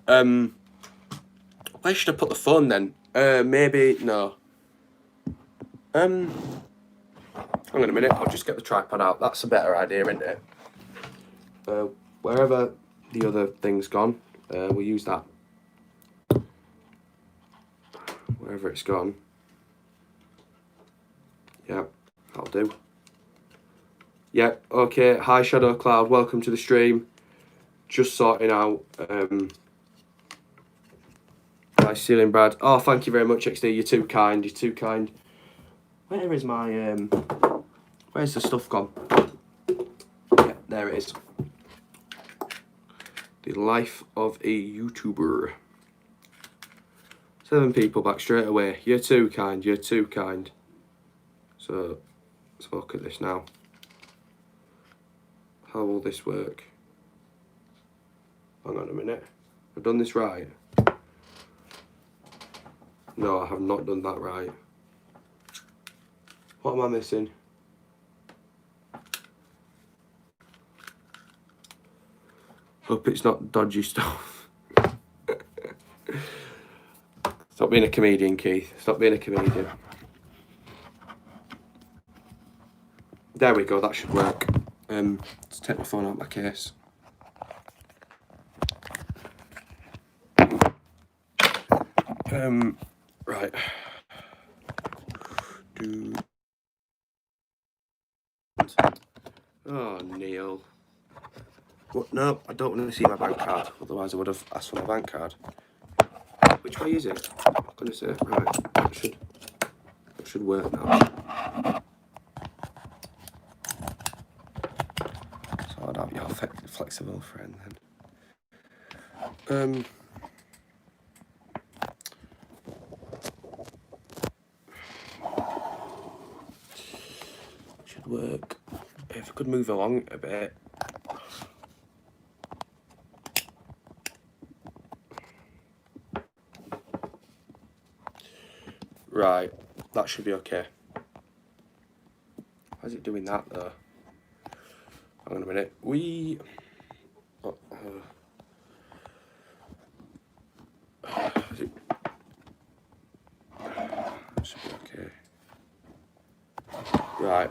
Where should I put the phone then? Maybe, no. Hang on a minute, I'll just get the tripod out. That's a better idea, isn't it? Wherever the other thing's gone, we'll use that. Wherever it's gone. Yeah, that'll do. Yeah, okay. Hi, Shadow Cloud. Welcome to the stream. Just sorting out. Nice ceiling, Brad. Oh, thank you very much, XD. You're too kind. You're too kind. Where is my where's the stuff gone? Yeah, there it is. The life of a YouTuber. 7 people back straight away. You're too kind. You're too kind. So let's look at this now. How will this work? Hang on a minute. I've done this right. No, I have not done that right. What am I missing? Hope it's not dodgy stuff. Stop being a comedian, Keith. Stop being a comedian. There we go, that should work. Let's take my phone out of my case. Right. Oh, Neil. What? No, I don't want to see my bank card. Otherwise, I would have asked for my bank card. Which way is it? I'm gonna say right. That should work now. So I'd have your flexible friend then. Should work. If I could move along a bit. Right, that should be okay. Why is it doing that though? Hang on a minute. That should be okay. Right.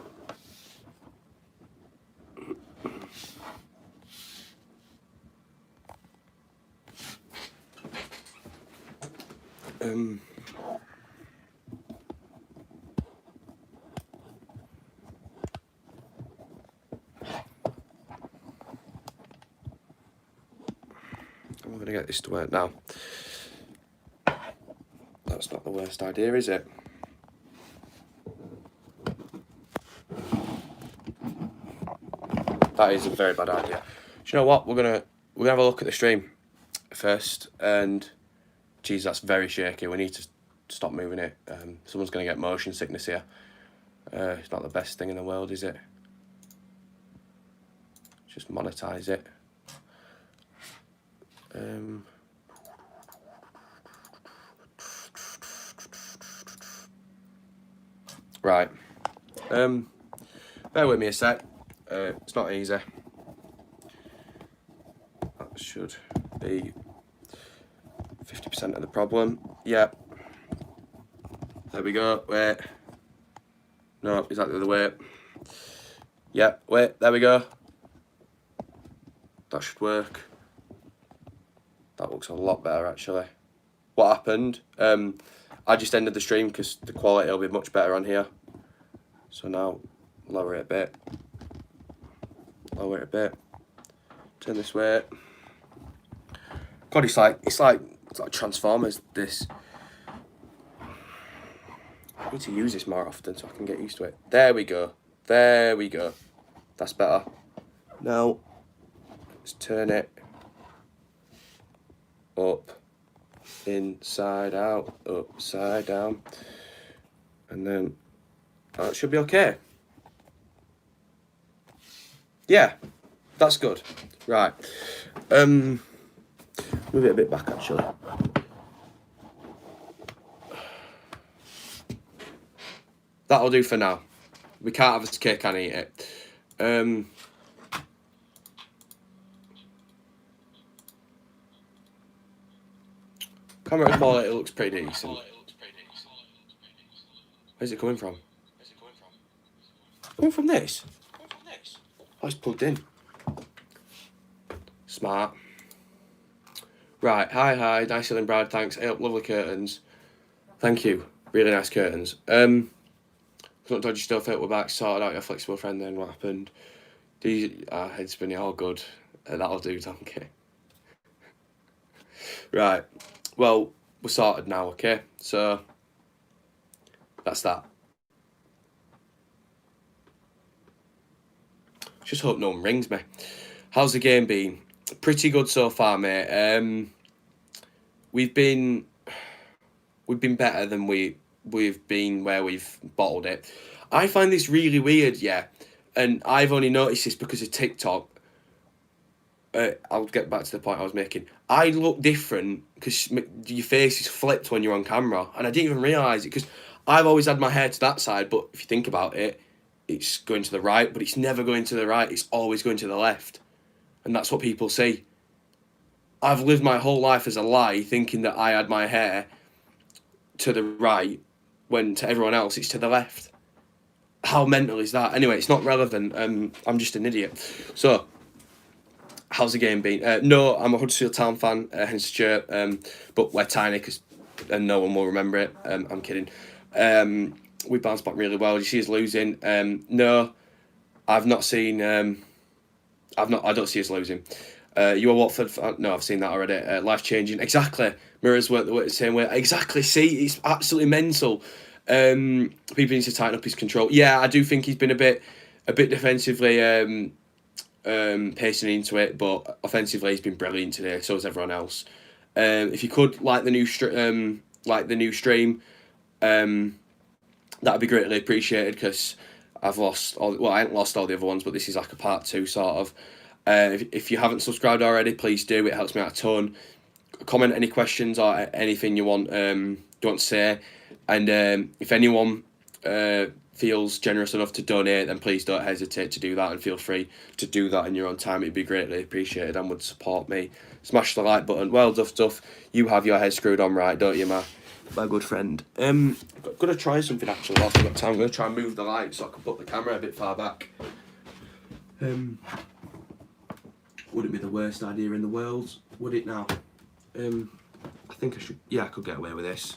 I'm going to get this to work now. That's not the worst idea, is it? That is a very bad idea. Do you know what? We're gonna have a look at the stream first. And geez, that's very shaky. We need to stop moving it. Someone's gonna get motion sickness here. It's not the best thing in the world, is it? Just monetize it. Right. Bear with me a sec. It's not easy. That should be 50% of the problem. Yeah. There we go. Wait. No, is that the other way? Yeah, wait, there we go. That should work. That looks a lot better, actually. What happened? I just ended the stream because the quality will be much better on here. So now, lower it a bit. Lower it a bit. Turn this way. God, it's like Transformers, this. I need to use this more often so I can get used to it. There we go. There we go. That's better. Now, let's turn it up, inside out, upside down. And then that should be okay. Yeah, that's good. Right. Move it a bit back, actually. That'll do for now. We can't have a cake and eat it. Camera quality looks pretty decent. Where's it coming from? Coming from this? Oh, it's plugged in. Smart. Right, hi, nice ceiling, Brad, thanks. Hey up, lovely curtains. Thank you, really nice curtains. Not dodgy stuff, we're back, sorted out your flexible friend, then what happened? Head spinning, all good. That'll do, donkey. Right, well, we're sorted now, okay? So, that's that. Just hope no one rings me. How's the game been? Pretty good so far, mate. We've been better than we've been where we've bottled it. I find this really weird, yeah, and I've only noticed this because of TikTok. I'll get back to the point I was making. I look different because your face is flipped when you're on camera, and I didn't even realise it because I've always had my hair to that side, but if you think about it, it's going to the right, but it's never going to the right, it's always going to the left. And that's what people see. I've lived my whole life as a lie, thinking that I had my hair to the right, when to everyone else it's to the left. How mental is that? Anyway, it's not relevant. I'm just an idiot. So, how's the game been? No, I'm a Huddersfield Town fan, hence the shirt. But we're tiny and no one will remember it. I'm kidding. We bounced back really well. You see us losing? No, I've not seen. I don't see us losing. You are Watford fan? No, I've seen that already. Life changing. Exactly. Mirrors work the same way. Exactly. See, it's absolutely mental. People need to tighten up his control. Yeah, I do think he's been a bit defensively pacing into it, but offensively he's been brilliant today. So has everyone else. If you could like the new stream, that'd be greatly appreciated because I've lost all. Well, I haven't lost all the other ones, but this is like a part 2 sort of. If you haven't subscribed already, please do. It helps me out a ton. Comment any questions or anything you want to say, and if anyone feels generous enough to donate, then please don't hesitate to do that, and feel free to do that in your own time. It'd be greatly appreciated and would support me. Smash the like button. Well, Duff, you have your head screwed on right, don't you, my good friend? I'm gonna try something actually whilst I've got time. I'm gonna try and move the light so I can put the camera a bit far back. Wouldn't be the worst idea in the world, would it now? I think I should. Yeah, I could get away with this.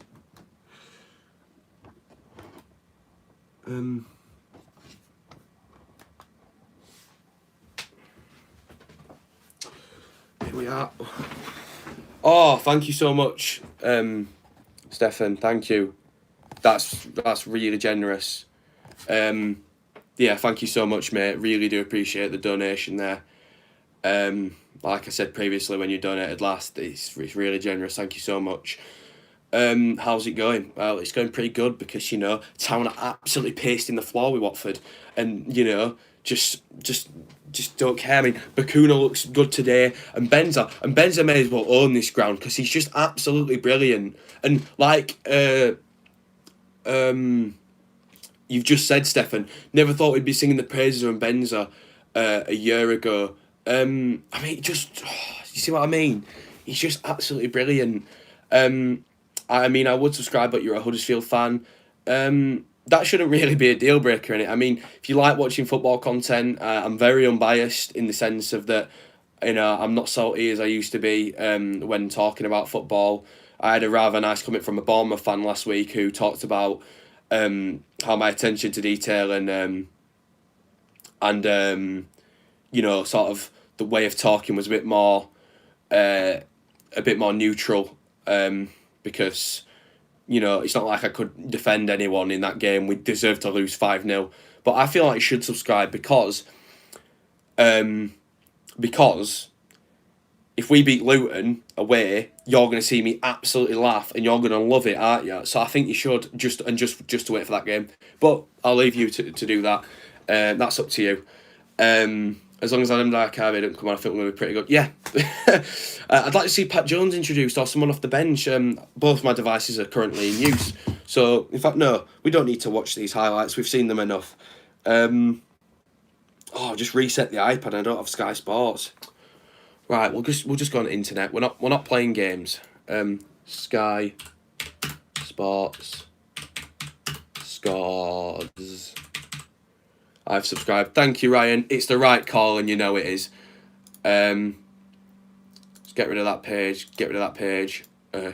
Here we are. Oh, thank you so much, Stefan. Thank you. That's really generous. Yeah, thank you so much, mate. Really do appreciate the donation there. Like I said previously, when you donated last, it's really generous. Thank you so much. How's it going? Well, it's going pretty good because Town are absolutely pasting the floor with Watford, and just don't care. I mean, Bakuna looks good today, and Benza may as well own this ground because he's just absolutely brilliant. And like you've just said, Stefan, never thought we'd be singing the praises of Benza a year ago. I mean, you see what I mean? He's just absolutely brilliant. I mean, I would subscribe, but you're a Huddersfield fan. That shouldn't really be a deal breaker in it. I mean, if you like watching football content, I'm very unbiased in the sense of that, I'm not salty as I used to be when talking about football. I had a rather nice comment from a Bournemouth fan last week who talked about how my attention to detail and sort of the way of talking was a bit more neutral, because it's not like I could defend anyone in that game. We deserved to lose 5-0, but I feel like you should subscribe because if we beat Luton away, you're going to see me absolutely laugh and you're going to love it, aren't you? So I think you should just to wait for that game. But I'll leave you to do that. That's up to you. As long as Adam Darkari don't come on, I think we're going to be pretty good. Yeah. I'd like to see Pat Jones introduced or someone off the bench. Both my devices are currently in use. So, in fact, no, we don't need to watch these highlights. We've seen them enough. Just reset the iPad. I don't have Sky Sports. Right, we'll just go on the internet. We're not playing games. Sky Sports scores. I've subscribed. Thank you, Ryan. It's the right call, and you know it is. Let's get rid of that page. Get rid of that page.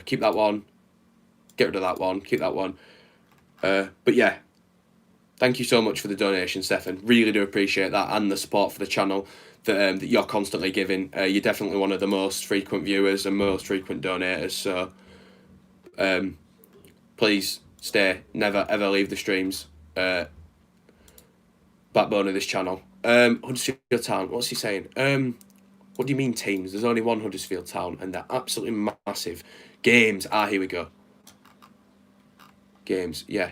Keep that one. Get rid of that one. Keep that one. But yeah, thank you so much for the donation, Stefan. Really do appreciate that, and the support for the channel that you're constantly giving. You're definitely one of the most frequent viewers and most frequent donators. So please stay. Never ever leave the streams. Backbone of this channel. Huddersfield Town. What's he saying? What do you mean teams? There's only one Huddersfield Town, and they're absolutely massive. Games. Here we go. Games. Yeah.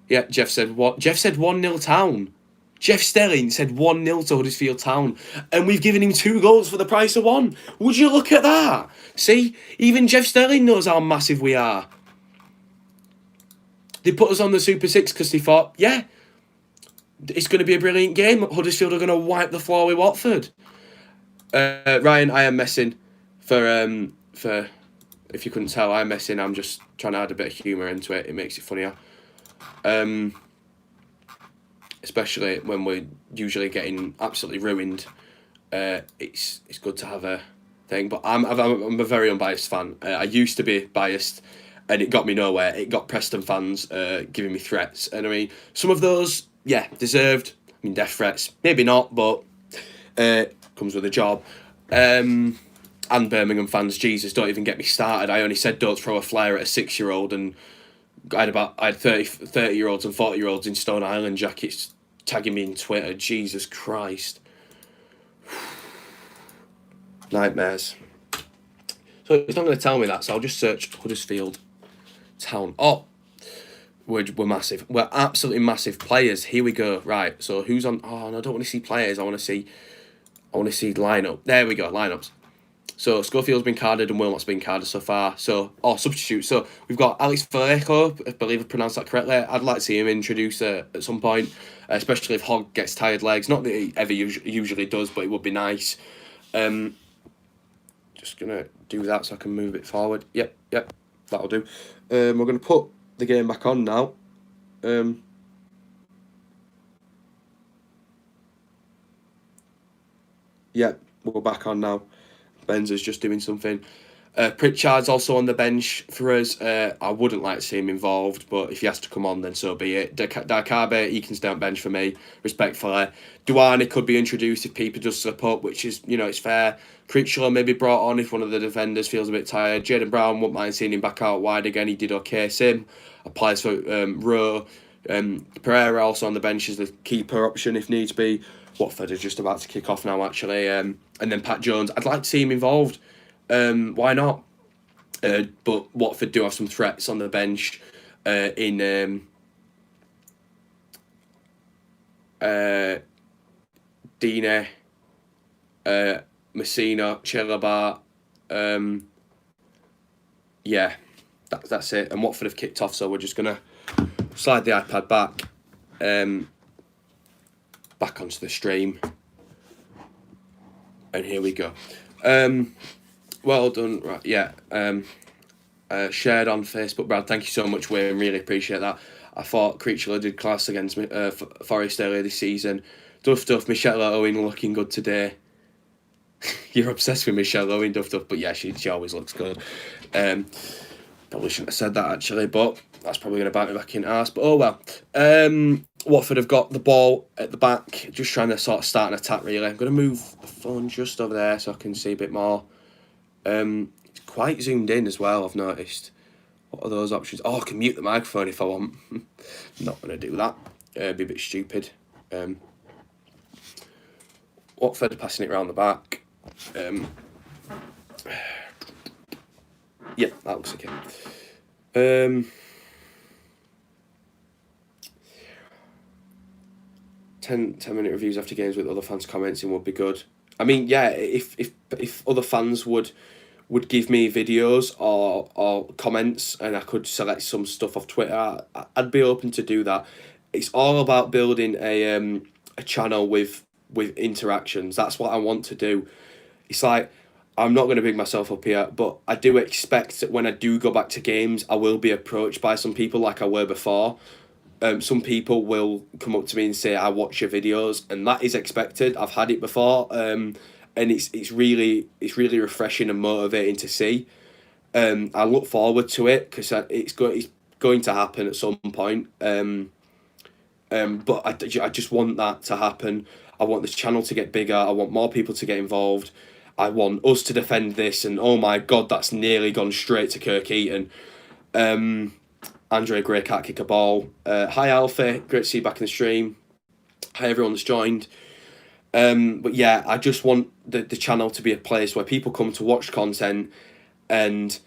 Yeah, Jeff said what? Jeff said 1-0 Town. Jeff Stelling said 1-0 to Huddersfield Town. And we've given him 2 goals for the price of 1. Would you look at that? See? Even Jeff Stelling knows how massive we are. They put us on the Super 6 because they thought, yeah, it's going to be a brilliant game. Huddersfield are going to wipe the floor with Watford. Ryan, I am messing for if you couldn't tell, I'm messing. I'm just trying to add a bit of humour into it. It makes it funnier. Especially when we're usually getting absolutely ruined. It's good to have a thing. But I'm a very unbiased fan. I used to be biased, and it got me nowhere. It got Preston fans giving me threats, and I mean some of those, yeah, deserved. I mean, death threats, maybe not, but comes with a job. And Birmingham fans, Jesus, don't even get me started. I only said don't throw a flare at a 6-year-old, and I had 30-year-olds and 40-year-olds in Stone Island jackets tagging me in Twitter. Jesus Christ. Nightmares. So it's not going to tell me that, so I'll just search Huddersfield Town. Oh, we're massive. We're absolutely massive players. Here we go. Right, so who's on? Oh, no, I don't want to see players. I want to see lineup. There we go, lineups. So Schofield's been carded and Wilmot's been carded so far. So, substitute. So we've got Alex Vallejo, I believe I pronounced that correctly. I'd like to see him introduced at some point, especially if Hogg gets tired legs. Not that he ever usually does, but it would be nice. Just going to do that so I can move it forward. Yep, that'll do. We're going to put the game back on now. Yeah, we're back on now. Benzer's just doing something. Pritchard's also on the bench for us. I wouldn't like to see him involved, but if he has to come on, then so be it. Darkabe, he can stay on bench for me, respectfully. Duane could be introduced if Peeper does slip up, which is, it's fair. Critchlow maybe brought on if one of the defenders feels a bit tired. Jaden Brown, wouldn't mind seeing him back out wide again. He did okay. Sim applies for Rowe. Pereira also on the bench as the keeper option if needs be. Watford is just about to kick off now, actually. And then Pat Jones, I'd like to see him involved. Why not? But Watford do have some threats on the bench in Dine, Messina, Chelaba. Yeah, that's it. And Watford have kicked off, so we're just going to slide the iPad back. Back onto the stream. And here we go. Well done. Right, yeah. Shared on Facebook, Brad. Thank you so much, Wayne. Really appreciate that. I thought Creature did class against Forest earlier this season. Duff, Michelle Owen looking good today. You're obsessed with Michelle Owen, Duff, but yeah, she always looks good. Probably shouldn't have said that, actually, but that's probably going to bite me back in arse. But oh well. Watford have got the ball at the back, just trying to sort of start an attack, really. I'm going to move the phone just over there so I can see a bit more. It's quite zoomed in as well, I've noticed. What are those options? Oh, I can mute the microphone if I want. I'm not going to do that. It'd be a bit stupid. Watford passing it around the back. Yeah, that looks okay. 10-minute reviews after games with other fans commenting would be good. I mean, yeah, if other fans would give me videos or comments and I could select some stuff off Twitter, I'd be open to do that. It's all about building a channel with interactions. That's what I want to do. It's like I'm not going to big myself up here, but I do expect that when I do go back to games, I will be approached by some people like I were before. Some people will come up to me and say, "I watch your videos," and that is expected. I've had it before, and it's really refreshing and motivating to see. I look forward to it because it's going to happen at some point. But I just want that to happen. I want this channel to get bigger. I want more people to get involved. I want us to defend this. And oh my God, that's nearly gone straight to Kirk Eaton. Andre Gray can't kick a ball. Hi Alfie, great to see you back in the stream. Hi everyone that's joined. But yeah, I just want the channel to be a place where people come to watch content, and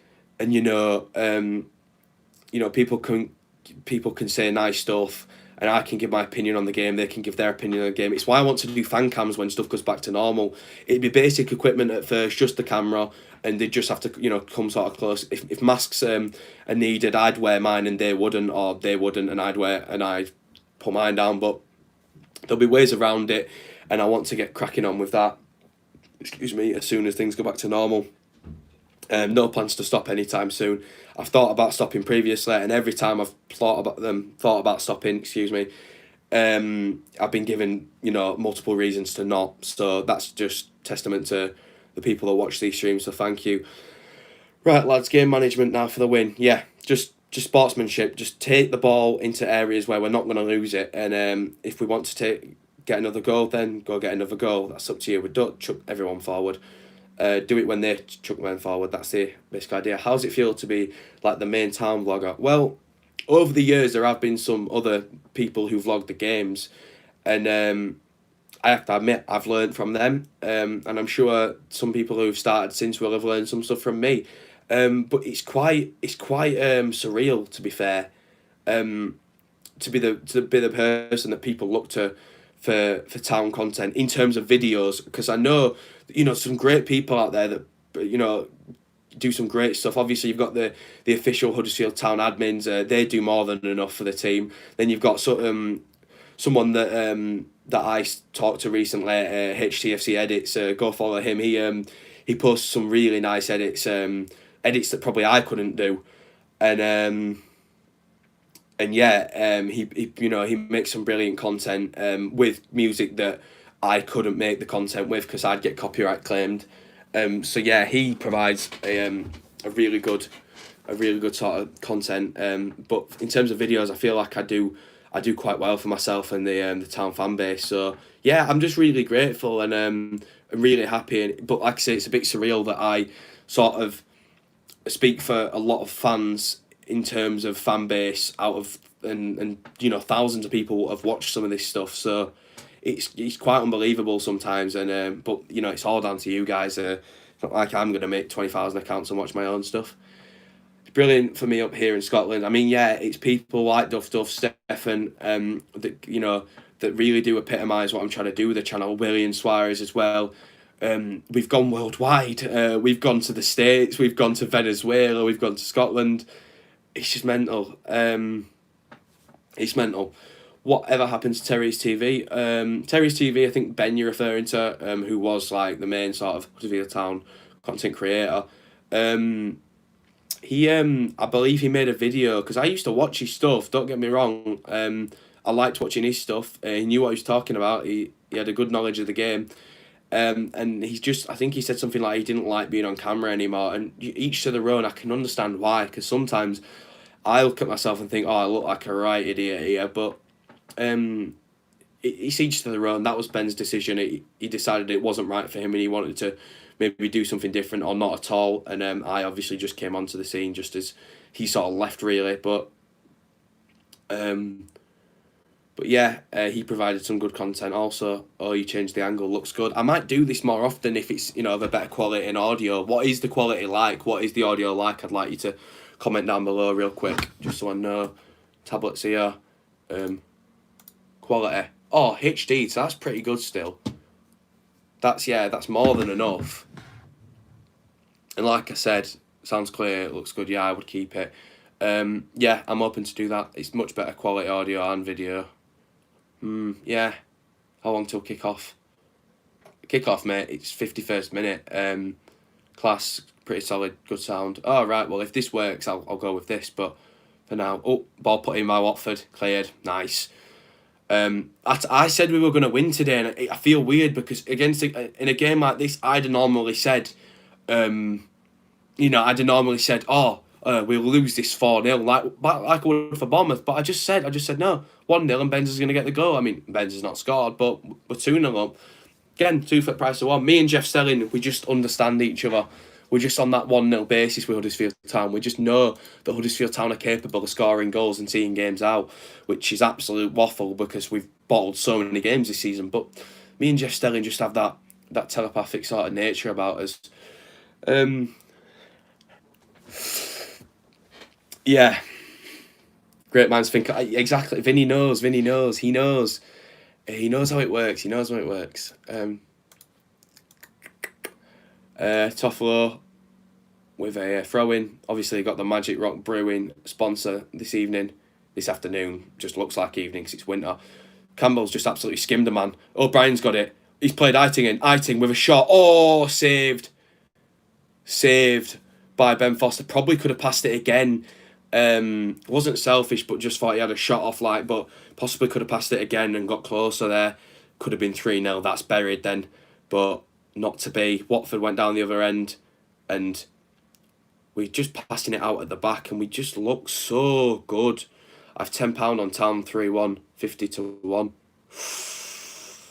people can say nice stuff, and I can give my opinion on the game. They can give their opinion on the game. It's why I want to do fan cams when stuff goes back to normal. It'd be basic equipment at first, just the camera, and they just have to come sort of close. If masks are needed, I'd wear mine and they wouldn't, or they wouldn't and I'd put mine down. But there'll be ways around it, and I want to get cracking on with that. Excuse me, as soon as things go back to normal. No plans to stop anytime soon. I've thought about stopping previously, and every time I've thought about stopping, I've been given multiple reasons to not. So that's just testament to the people that watch these streams. So thank you. Right, lads, game management now for the win. Yeah, just sportsmanship. Just take the ball into areas where we're not going to lose it, and if we want to get another goal, then go get another goal. That's up to you. We don't chuck everyone forward. Do it when they chuck men forward. That's the basic idea. How's it feel to be like the main town vlogger? Well, over the years there have been some other people who vlog the games, and I have to admit I've learned from them, and I'm sure some people who've started since will have learned some stuff from me. But it's quite surreal, to be fair, to be the person that people look to for town content in terms of videos, because I know some great people out there that do some great stuff. Obviously you've got the official Huddersfield Town admins, they do more than enough for the team. Then you've got someone that I talked to recently, HTFC Edits, go follow him. He posts some really nice edits that probably I couldn't do, and he makes some brilliant content with music that I couldn't make the content with because I'd get copyright claimed. So yeah, he provides a really good sort of content. But in terms of videos, I feel like I do quite well for myself and the town fan base. So yeah, I'm just really grateful, and I'm really happy. But like I say, it's a bit surreal that I sort of speak for a lot of fans in terms of fan base and thousands of people have watched some of this stuff. So it's quite unbelievable sometimes, and but it's all down to you guys. It's not like I'm gonna make 20,000 accounts and watch my own stuff. It's brilliant for me up here in Scotland. I mean, yeah, it's people like Duff, Stefan, that really do epitomise what I'm trying to do with the channel. William Suarez as well. We've gone worldwide. We've gone to the States. We've gone to Venezuela. We've gone to Scotland. It's just mental. It's mental. Whatever happens to Terry's TV? Terry's TV, I think Ben you're referring to, who was like the main sort of Huddersfield Town content creator. I believe he made a video, because I used to watch his stuff. Don't get me wrong. I liked watching his stuff. He knew what he was talking about. He had a good knowledge of the game. And I think he said something like he didn't like being on camera anymore. And each to their own. I can understand why, because sometimes I look at myself and think, oh, I look like a right idiot here, but it's each to their own. That was Ben's decision. He decided it wasn't right for him, and he wanted to maybe do something different or not at all. And I obviously just came onto the scene just as he sort of left, really. But yeah, he provided some good content also. Oh, you changed the angle, looks good. I might do this more often if it's of a better quality in audio. What is the quality like? What is the audio like? I'd like you to comment down below real quick, just so I know. Tablets here. Quality. Oh, HD, so that's pretty good still. That's more than enough. And like I said, sounds clear, it looks good. Yeah, I would keep it. Yeah, I'm open to do that. It's much better quality audio and video. Yeah. How long till kick off? Kick off, mate. It's 51st minute. class, pretty solid, good sound. Oh, right, well, if this works, I'll go with this. But for now, ball put in by Watford, cleared, nice. I said we were going to win today, and I feel weird because in a game like this, I'd have normally said, oh, we'll lose this 4-0, like I would for Bournemouth. But I just said no, 1-0, and Benz's going to get the goal. I mean, Benz's not scored, but we're 2-0 up. Again, 2 for the price of 1. Me and Jeff Stelling, we just understand each other. We're just on that 1-0 basis with Huddersfield Town. We just know that Huddersfield Town are capable of scoring goals and seeing games out, which is absolute waffle because we've bottled so many games this season. But me and Jeff Stelling just have that telepathic sort of nature about us. Yeah. Great minds think. Exactly. Vinny knows. He knows how it works. Toffolo with a throw-in. Obviously got the Magic Rock Brewing sponsor this afternoon. Just looks like evening because it's winter. Campbell's just absolutely skimmed a man. O'Brien's got it. He's played Eiting with a shot. Oh, saved by Ben Foster. Probably could have passed it again. Wasn't selfish, but just thought he had a shot off but possibly could have passed it again and got closer there. Could have been 3-0. That's buried then, but not to be. Watford went down the other end, and we just passing it out at the back, and we just look so good. I've £10 on Town 3-1, 50-1.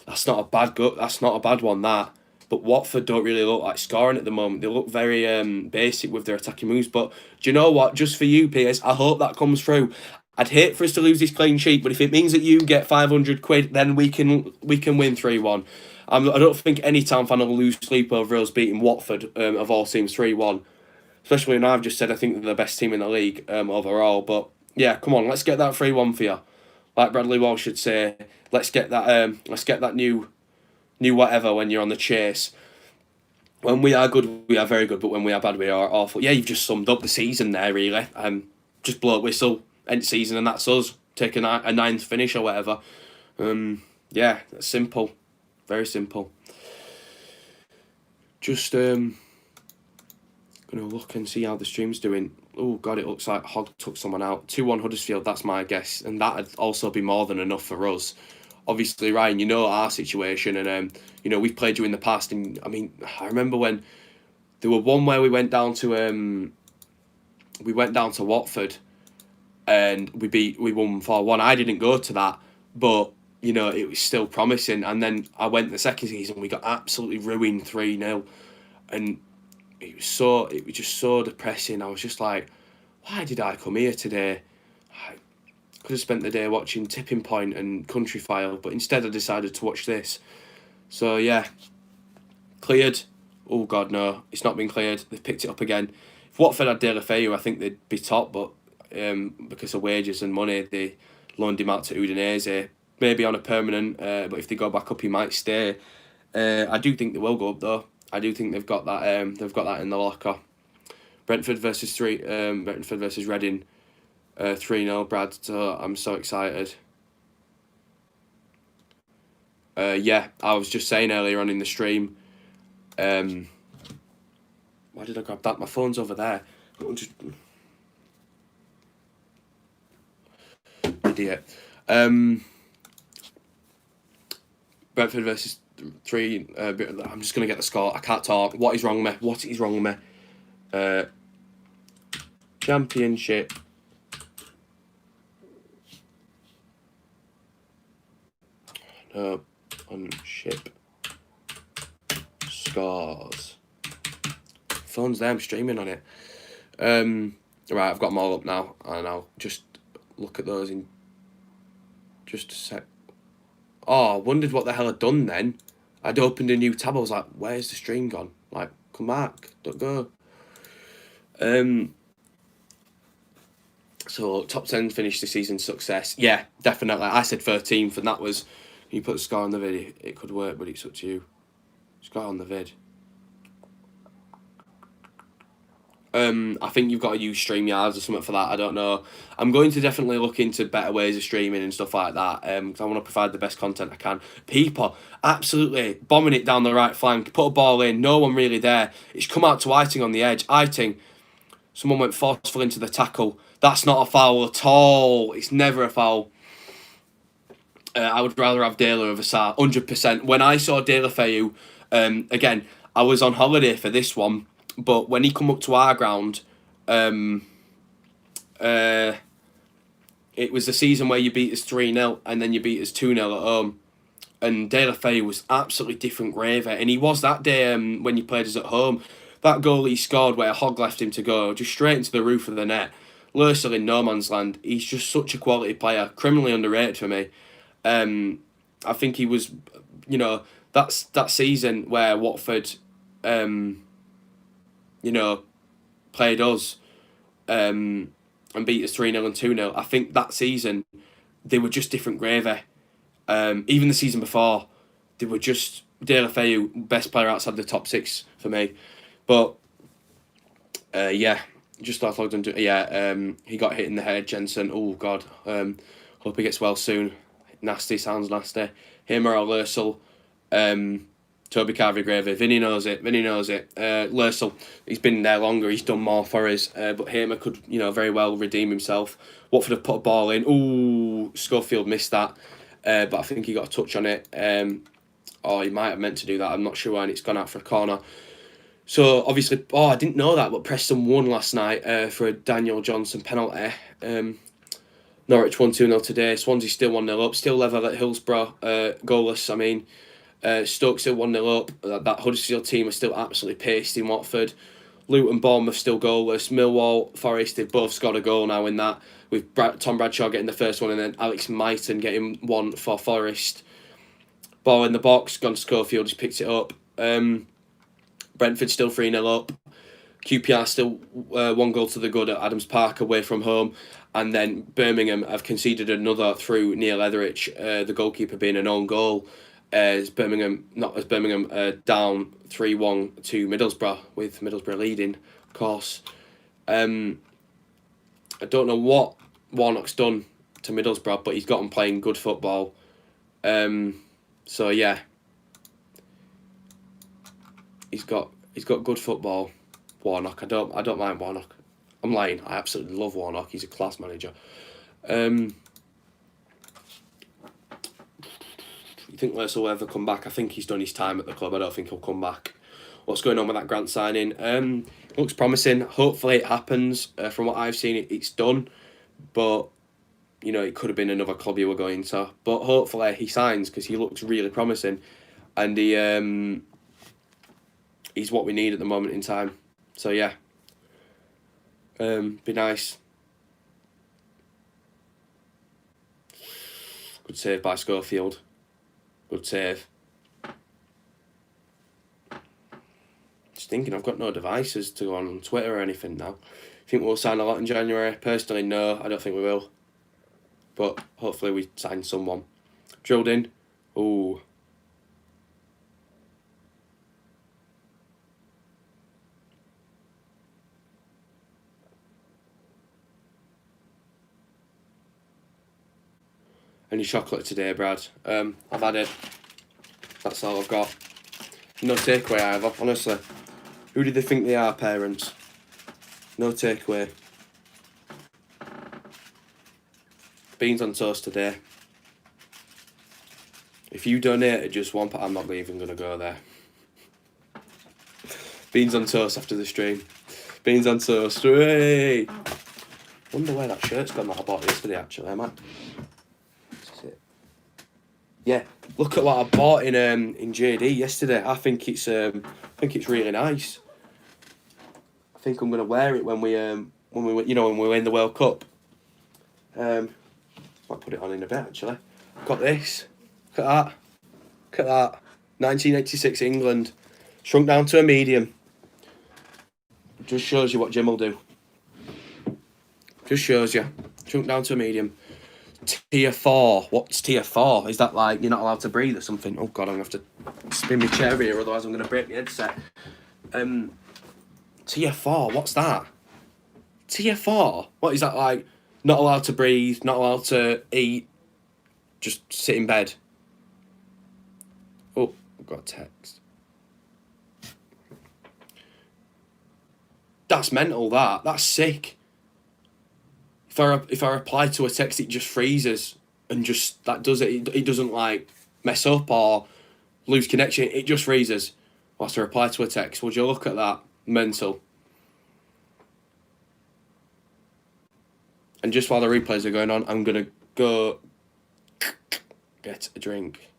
That's not a bad That's not a bad one, that. But Watford don't really look like scoring at the moment. They look very basic with their attacking moves. But do you know what? Just for you, Piers, I hope that comes through. I'd hate for us to lose this clean sheet, but if it means that you get 500 quid, then we can win 3-1. I don't think any Town fan will lose sleep over us beating Watford of all teams 3-1. Especially when I've just said I think they're the best team in the league overall. But yeah, come on, let's get that 3-1 for you. Like Bradley Walsh should say, let's get that new whatever when you're on the chase. When we are good, we are very good, but when we are bad, we are awful. Yeah, you've just summed up the season there, really. Just blow a whistle, end season, and that's us. Take a 9th finish or whatever. Yeah, that's simple. Very simple. Just gonna look and see how the stream's doing. Oh God, it looks like Hog took someone out. 2-1 Huddersfield, that's my guess, and that'd also be more than enough for us. Obviously, Ryan, you know our situation, and we've played you in the past, and I mean, I remember when there were one where we went down to Watford, and we won 4-1. I didn't go to that, but it was still promising. And then I went the second season, we got absolutely ruined 3-0, and it was just so depressing. I was just like, why did I come here today? I could have spent the day watching Tipping Point and Country File, but instead I decided to watch this. So yeah, cleared. Oh God, no, it's not been cleared. They've picked it up again. If Watford had De La Feu, I think they'd be top, but because of wages and money, they loaned him out to Udinese, maybe on a permanent. But if they go back up, he might stay. I do think they will go up though. I do think they've got that. They've got that in the locker. Brentford versus Reading, 3-0. Brad. So I'm so excited. Yeah, I was just saying earlier on in the stream. Why did I grab that? My phone's over there. Idiot. Brentford versus 3. I'm just gonna get the score. I can't talk. What is wrong with me? Championship. No. Ship. Scores. Phone's there. I'm streaming on it. Right, I've got them all up now, and I'll just look at those in just a sec. Oh, I wondered what the hell I'd done then. I'd opened a new tab. I was like, where's the stream gone? Like, come back. Don't go. So, top 10 finished the season success. Yeah, definitely. I said 13th, and that was... You put a score on the vid, it could work, but it's up to you. Score on the vid. I think you've got to use StreamYards or something for that. I don't know. I'm going to definitely look into better ways of streaming and stuff like that. Because I want to provide the best content I can. People absolutely bombing it down the right flank. Put a ball in. No one really there. It's come out to Eiting on the edge. Eiting. Someone went forceful into the tackle. That's not a foul at all. It's never a foul. I would rather have De La Sar, 100%. When I saw De La Feu, again, I was on holiday for this one. But when he come up to our ground, it was the season where you beat us 3-0 and then you beat us 2-0 at home. And De La Feu was absolutely different gravy. And he was that day when you played us at home. That goal he scored where Hogg left him to go, just straight into the roof of the net. Lursel in no man's land. He's just such a quality player. Criminally underrated for me. I think he was, that's that season where Watford... played us and beat us 3-0 and 2-0. I think that season, they were just different gravy. Even the season before, they were just... De La Feu, best player outside the top 6 for me. But, just thought I logged into... he got hit in the head, Jensen. Oh, God. Hope he gets well soon. Nasty, sounds nasty. Him or Lursel. Toby Carvey-Gravy. Vinny knows it. Lursel, he's been there longer. He's done more for us. But Hamer could, very well redeem himself. Watford have put a ball in. Ooh, Schofield missed that. But I think he got a touch on it. Or he might have meant to do that. I'm not sure when. It's gone out for a corner. So, obviously... Oh, I didn't know that. But Preston won last night for a Daniel Johnson penalty. Norwich won 2-0 today. Swansea still 1-0 up. Still level at Hillsborough. Goalless, I mean... Stoke still 1-0 up. That Huddersfield team are still absolutely paced in Watford. Luton, Bournemouth still goalless. Millwall, Forest, they've both scored a goal now in that. With Tom Bradshaw getting the first one and then Alex Myton getting one for Forest. Ball in the box, gone to Schofield, just picked it up. Brentford still 3-0 up. QPR still 1 goal to the good at Adams Park away from home. And then Birmingham have conceded another through Neil Etheridge, the goalkeeper being an own goal. Birmingham down 3-1 to Middlesbrough, with Middlesbrough leading, of course. I don't know what Warnock's done to Middlesbrough, but he's got them playing good football. So yeah, he's got good football. Warnock, I don't mind Warnock. I'm lying. I absolutely love Warnock. He's a class manager. You think Lursel will ever come back? I think he's done his time at the club. I don't think he'll come back. What's going on with that Grant signing? Looks promising. Hopefully it happens. From what I've seen, it's done. But, it could have been another club you were going to. But hopefully he signs because he looks really promising. And he's what we need at the moment in time. So, yeah. Be nice. Good save by Schofield. Good save. Just thinking, I've got no devices to go on Twitter or anything now. Think we'll sign a lot in January? Personally, no, I don't think we will. But hopefully we sign someone. Drilled in. Ooh. Any chocolate today, Brad? I've had it. That's all I've got. No takeaway either, honestly. Who do they think they are, parents? No takeaway. Beans on toast today. If you donated just one, I'm not even going to go there. Beans on toast after the stream. Beans on toast. Hooray! Wonder where that shirt's gone that I bought yesterday, actually. I might... Yeah, look at what I bought in JD yesterday. I think it's really nice. I think I'm gonna wear it when we win the World Cup. Might put it on in a bit actually. Got this. Look at that. Look at that. 1986 England, shrunk down to a medium. Just shows you what Jim will do. Just shows you. Shrunk down to a medium. Tier 4. What's tier 4? Is that like you're not allowed to breathe or something? Oh God, I'm going to have to spin my chair here, otherwise I'm going to break my headset. Tier 4, what's that? Tier 4? What is that like? Not allowed to breathe, not allowed to eat, just sit in bed. Oh, I've got a text. That's mental, that. That's sick. If I reply to a text, it just freezes and just, that does it. It doesn't like mess up or lose connection. It just freezes whilst I reply to a text. Would you look at that? Mental. And just while the replays are going on, I'm going to go get a drink.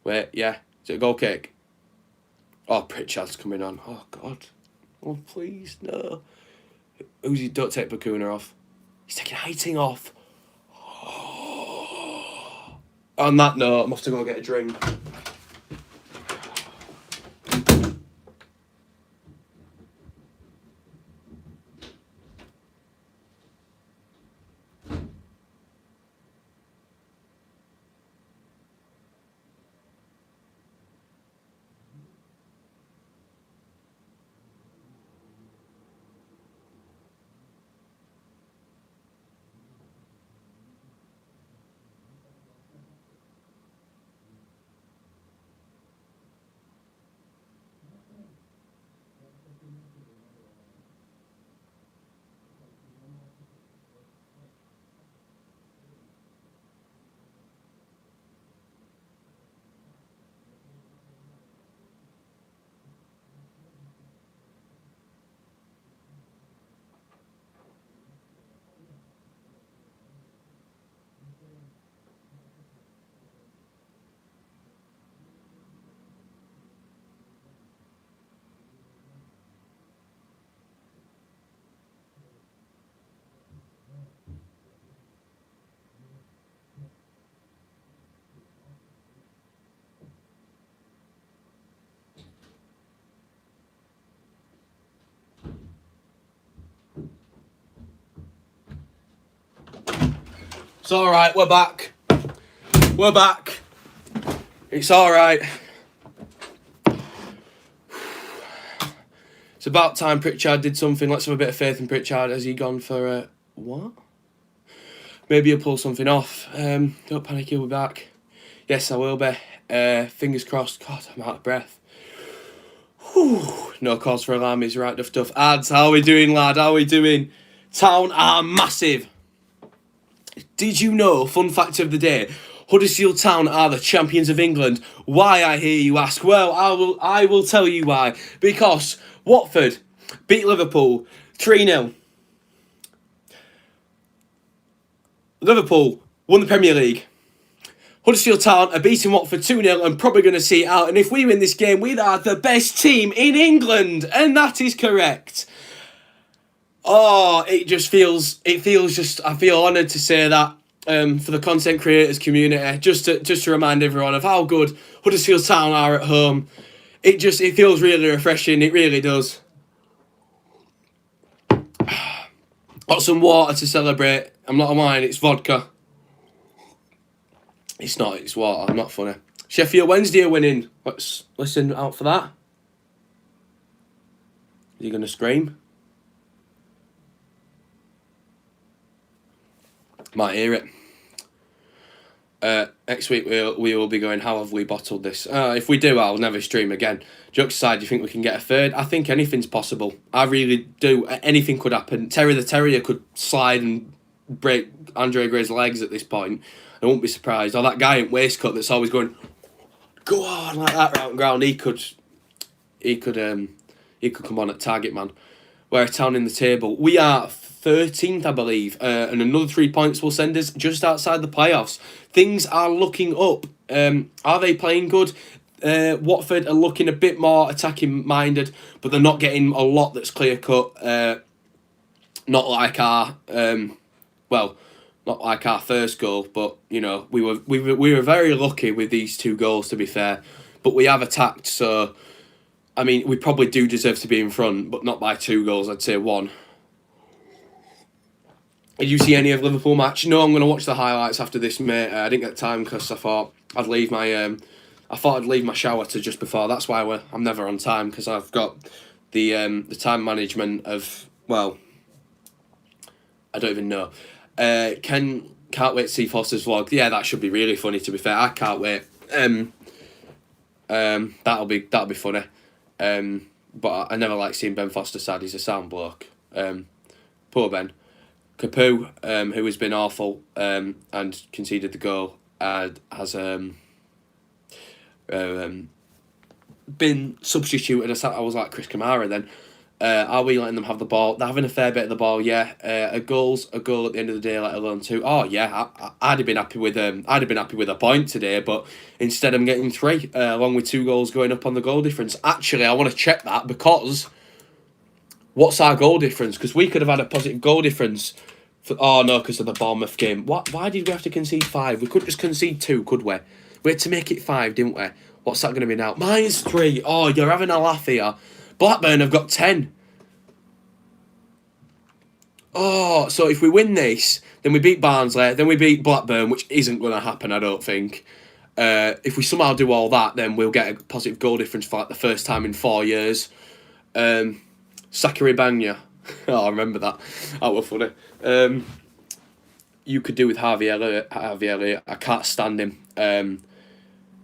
Wait, yeah. Is it a goal kick? Oh, Pritchard's coming on. Oh, God. Oh, please, no. Uzi, don't take Bakuna off. He's taking Heiting off. Oh. On that note, I'm off to go get a drink. It's alright, we're back. We're back. It's alright. It's about time Pritchard did something. Let's have a bit of faith in Pritchard. Has he gone for what? Maybe he'll pull something off. Don't panic, he'll be back. Yes, I will be. Fingers crossed. God, I'm out of breath. Whew. No cause for alarm is right duff. Ads, how are we doing, lad? How are we doing? Town are massive. Did you know, fun fact of the day, Huddersfield Town are the champions of England? Why, I hear you ask? Well, I will tell you why. Because Watford beat Liverpool 3-0. Liverpool won the Premier League. Huddersfield Town are beating Watford 2-0 and probably going to see it out. And if we win this game, we are the best team in England. And that is correct. Oh, I feel honoured to say that for the content creators community, just to remind everyone of how good Huddersfield Town are at home. It feels really refreshing, it really does. Got some water to celebrate. I'm not lying, it's vodka. It's not, it's water, I'm not funny. Sheffield Wednesday are winning. Let's listen out for that. Is he going to scream? Might hear it. Next week we will be going, how have we bottled this? If we do, I'll never stream again. Jokes aside, do you think we can get a third? I think anything's possible. I really do. Anything could happen. Terry the Terrier could slide and break Andre Gray's legs at this point. I won't be surprised. Or that guy in waistcoat that's always going, go on, like that round ground. He could come on at target man. We're a Town in the table. We are 13th, I believe, and another 3 points will send us just outside the playoffs. Things are looking up. Are they playing good? Watford are looking a bit more attacking minded, but they're not getting a lot that's clear cut. Not like our not like our first goal, but you know we were very lucky with these 2 goals, to be fair. But we have attacked, so I mean we probably do deserve to be in front, but not by 2 goals. I'd say 1. Did you see any of Liverpool match? No, I'm going to watch the highlights after this, mate. I didn't get time because I thought I'd leave my shower to just before. That's why I'm never on time, because I've got the time management of, well, I don't even know. Can't wait to see Foster's vlog. Yeah, that should be really funny. To be fair, I can't wait. That'll be funny. But I never like seeing Ben Foster sad. He's a sound bloke. Poor Ben. Capu, who has been awful and conceded the goal, has been substituted. I was like Chris Kamara then. Are we letting them have the ball? They're having a fair bit of the ball, yeah. A goal at the end of the day, let alone two. Oh yeah, I'd have been happy with a point today, but instead I'm getting 3, along with 2 goals going up on the goal difference. Actually, I want to check that because what's our goal difference? Because we could have had a positive goal difference. Oh no, because of the Bournemouth game. What? Why did we have to concede 5? We could just concede 2, could we? We had to make it 5, didn't we? What's that going to be now? -3. Oh, you're having a laugh here. Blackburn have got 10. Oh, so if we win this, then we beat Barnsley, then we beat Blackburn, which isn't going to happen, I don't think. If we somehow do all that, then we'll get a positive goal difference for like the first time in 4 years. Sakari Banya. Oh, I remember that. That was funny. You could do with Harvey Elliott. I can't stand him.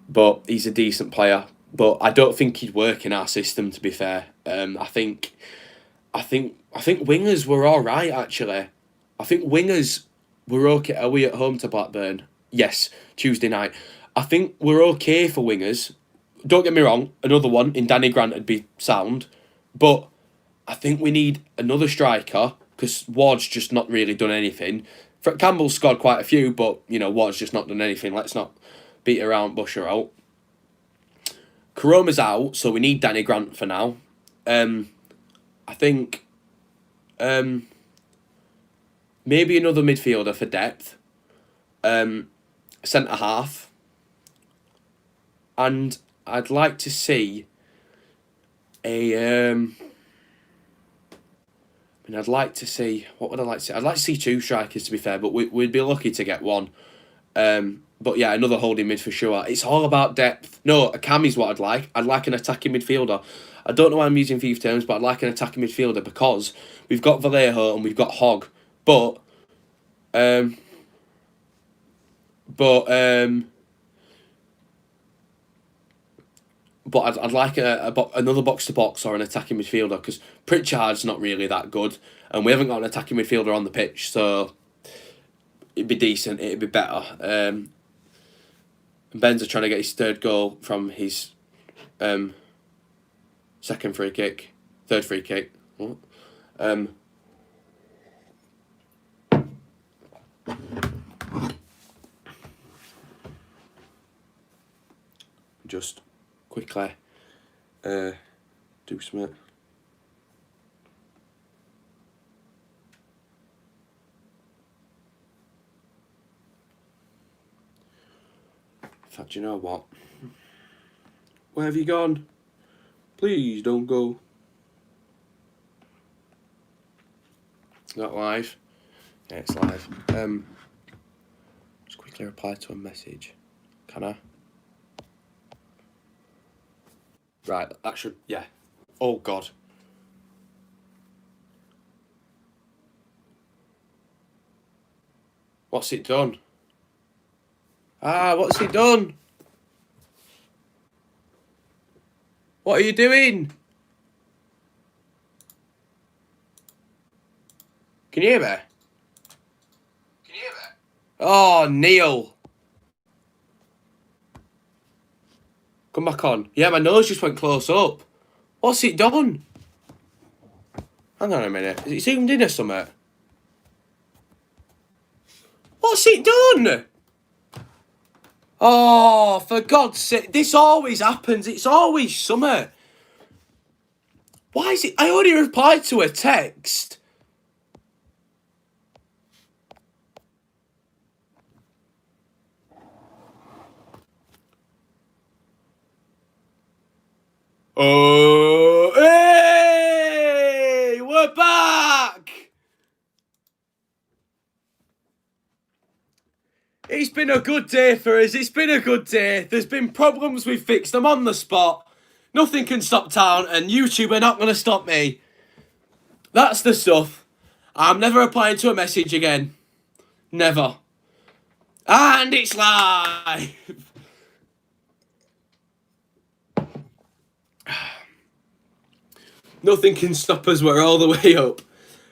But he's a decent player. But I don't think he'd work in our system, to be fair. I think wingers were all right, actually. I think wingers were okay. Are we at home to Blackburn? Yes, Tuesday night. I think we're okay for wingers. Don't get me wrong, another one in Danny Grant would be sound. But I think we need another striker because Ward's just not really done anything. Campbell's scored quite a few, but, Ward's just not done anything. Let's not beat around, bush her out. Karoma's out, so we need Danny Grant for now. I think maybe another midfielder for depth. Centre half. And I'd like to see I'd like to see... What would I like to see? I'd like to see 2 strikers, to be fair, but we'd be lucky to get 1. But yeah, another holding mid for sure. It's all about depth. No, a cam is what I'd like. I'd like an attacking midfielder. I don't know why I'm using FIFA terms, but I'd like an attacking midfielder because we've got Vallejo and we've got Hogg. But I'd like another box-to-box or an attacking midfielder because Pritchard's not really that good and we haven't got an attacking midfielder on the pitch, so it'd be decent, it'd be better. Ben's trying to get his 3rd goal from his third free kick. What? Just quickly do something. In fact, you know what? Where have you gone? Please don't go. Is that live? Yeah, it's live. Just quickly reply to a message. Can I? Right, that should... Yeah. Oh, God. What's it done? What's it done? What are you doing? Can you hear me? Oh, Neil. Come back on. Yeah, my nose just went close up. What's it done? Hang on a minute. Is it zoomed in or something? What's it done? Oh, for God's sake. This always happens. It's always summer. Why is it... I already replied to a text. Oh, hey! We're back! It's been a good day for us. It's been a good day. There's been problems we've fixed them on the spot. Nothing can stop Town, and YouTube are not going to stop me. That's the stuff. I'm never replying to a message again. Never. And it's live. Nothing can stop us. We're all the way up.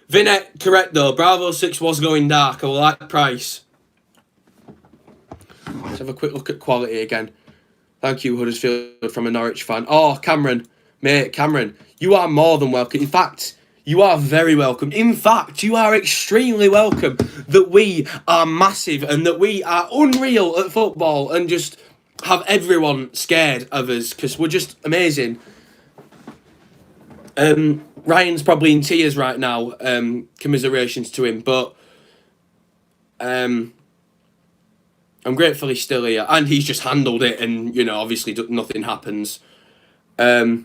Vinette, correct though. Bravo 6 was going dark. I will like price. Let's have a quick look at quality again. Thank you, Huddersfield, from a Norwich fan. Oh, Cameron. Mate, Cameron, you are more than welcome. In fact, you are very welcome. In fact, you are extremely welcome that we are massive and that we are unreal at football and just have everyone scared of us because we're just amazing. Ryan's probably in tears right now. Commiserations to him, but I'm grateful he's still here and he's just handled it and, you know, obviously nothing happens. Yes,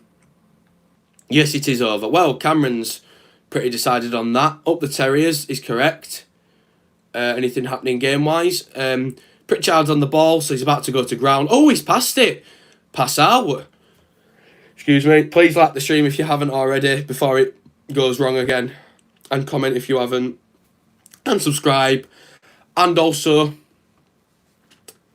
it is over. Well, Cameron's pretty decided on that. Up the Terriers is correct. Anything happening game-wise? Pritchard's on the ball, so he's about to go to ground. Oh, he's passed it. Pass out. Excuse me. Please like the stream if you haven't already before it goes wrong again. And comment if you haven't. And subscribe. And also,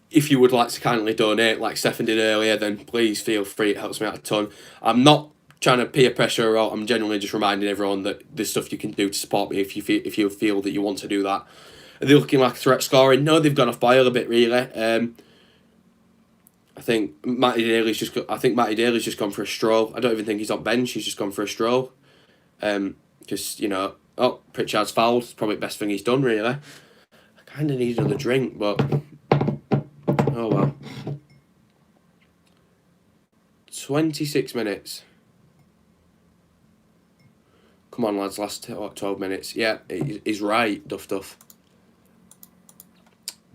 if you would like to kindly donate, like Stefan did earlier, then please feel free. It helps me out a ton. I'm not trying to peer pressure, or I'm genuinely just reminding everyone that there's stuff you can do to support me if you feel that you want to do that. Are they looking like a threat scoring? No, they've gone off boil a bit really. I think Matty Daly's just gone for a stroll. I don't even think he's on bench. He's just gone for a stroll. Just you know, Pritchard's fouled. It's probably the best thing he's done really. I kind of need another drink, but oh well. 26 minutes. Come on, lads, last 12 minutes. Yeah, he's right, Duff.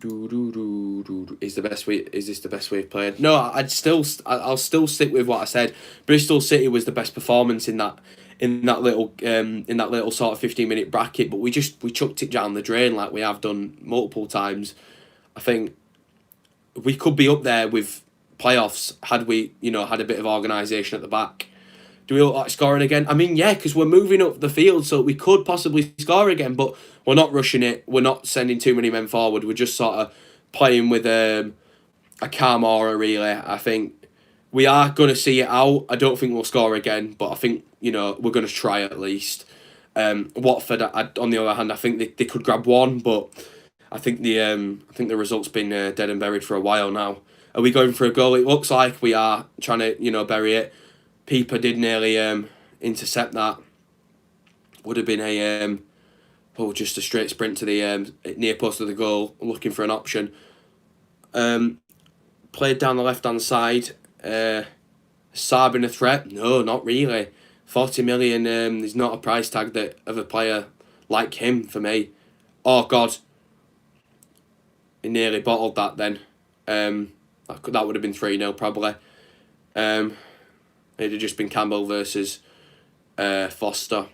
Is this the best we've played? No, I'll still stick with what I said. Bristol City was the best performance in that little sort of 15-minute bracket, but we chucked it down the drain like we have done multiple times. I think we could be up there with playoffs had we, you know, had a bit of organisation at the back. Do we look like scoring again? I mean, yeah, because we're moving up the field, so we could possibly score again, but we're not rushing it. We're not sending too many men forward. We're just sort of playing with a calm aura, really. I think we are going to see it out. I don't think we'll score again, but I think, you know, we're going to try at least. Watford, on the other hand, I think they could grab one, but I think the result's been dead and buried for a while now. Are we going for a goal? It looks like we are trying to, you know, bury it. Peeper did nearly intercept that. Would have been just a straight sprint to the near post of the goal, looking for an option. Played down the left-hand side. Saab in a threat? No, not really. 40 million is not a price tag that of a player like him for me. Oh, God. He nearly bottled that then. That would have been 3-0 probably. It'd have just been Campbell versus Foster.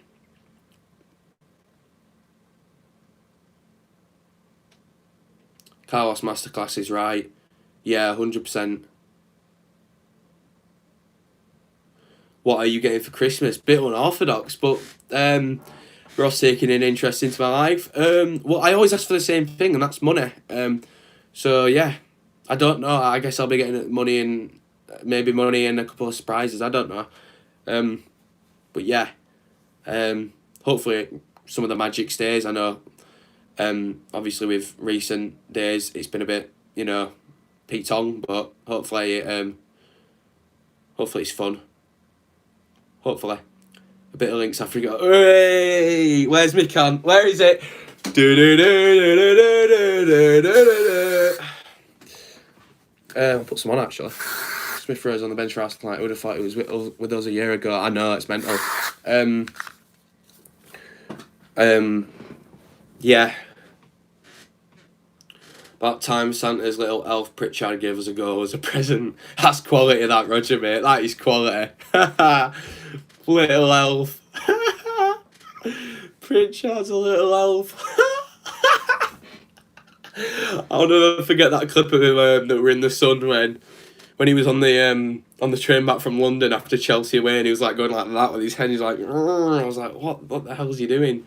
Carlos Masterclass is right. Yeah, 100%. What are you getting for Christmas? Bit unorthodox, but Ross taking an interest into my life. Well, I always ask for the same thing, and that's money. So, yeah. I don't know. I guess I'll be getting money and maybe money and a couple of surprises. I don't know. But yeah. Hopefully some of the magic stays. I know. Obviously with recent days it's been a bit, you know, Pete Tong, but hopefully it's fun. Hopefully. A bit of Links Africa. Hey, where's my can? Where is it? I'll put some on actually. Smith Rowe's on the bench for us tonight. I would have thought it was with us a year ago. I know, it's mental. Yeah. About time Santa's little elf Pritchard gave us a go as a present. That's quality, that, Roger, mate. That is quality. Little elf. Pritchard's a little elf. I'll never forget that clip of him that were in the sun when when he was on the train back from London after Chelsea away, and he was like going like that with his head. He's like, I was like, what the hell is he doing?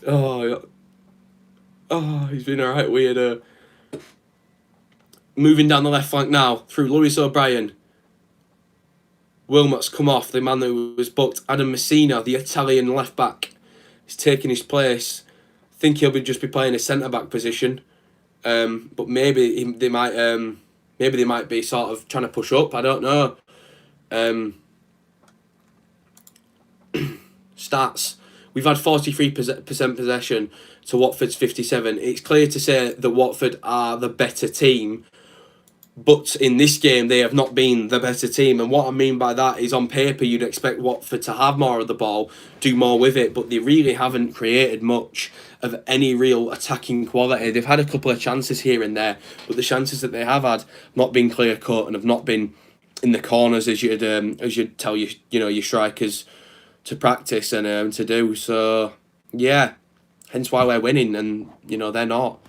Oh, he's been alright weird. Moving down the left flank now through Lewis O'Brien. Wilmot's come off, the man who was booked. Adam Messina, the Italian left back, is taking his place. I think he'll just be playing a centre back position, but maybe they might be sort of trying to push up. I don't know. Stats: we've had 43% possession to Watford's 57%. It's clear to say that Watford are the better team. But in this game, they have not been the better team. And what I mean by that is, on paper, you'd expect Watford to have more of the ball, do more with it, but they really haven't created much of any real attacking quality. They've had a couple of chances here and there, but the chances that they have had not been clear cut and have not been in the corners as you'd tell your strikers to practice and to do. So yeah, hence why we're winning, and they're not,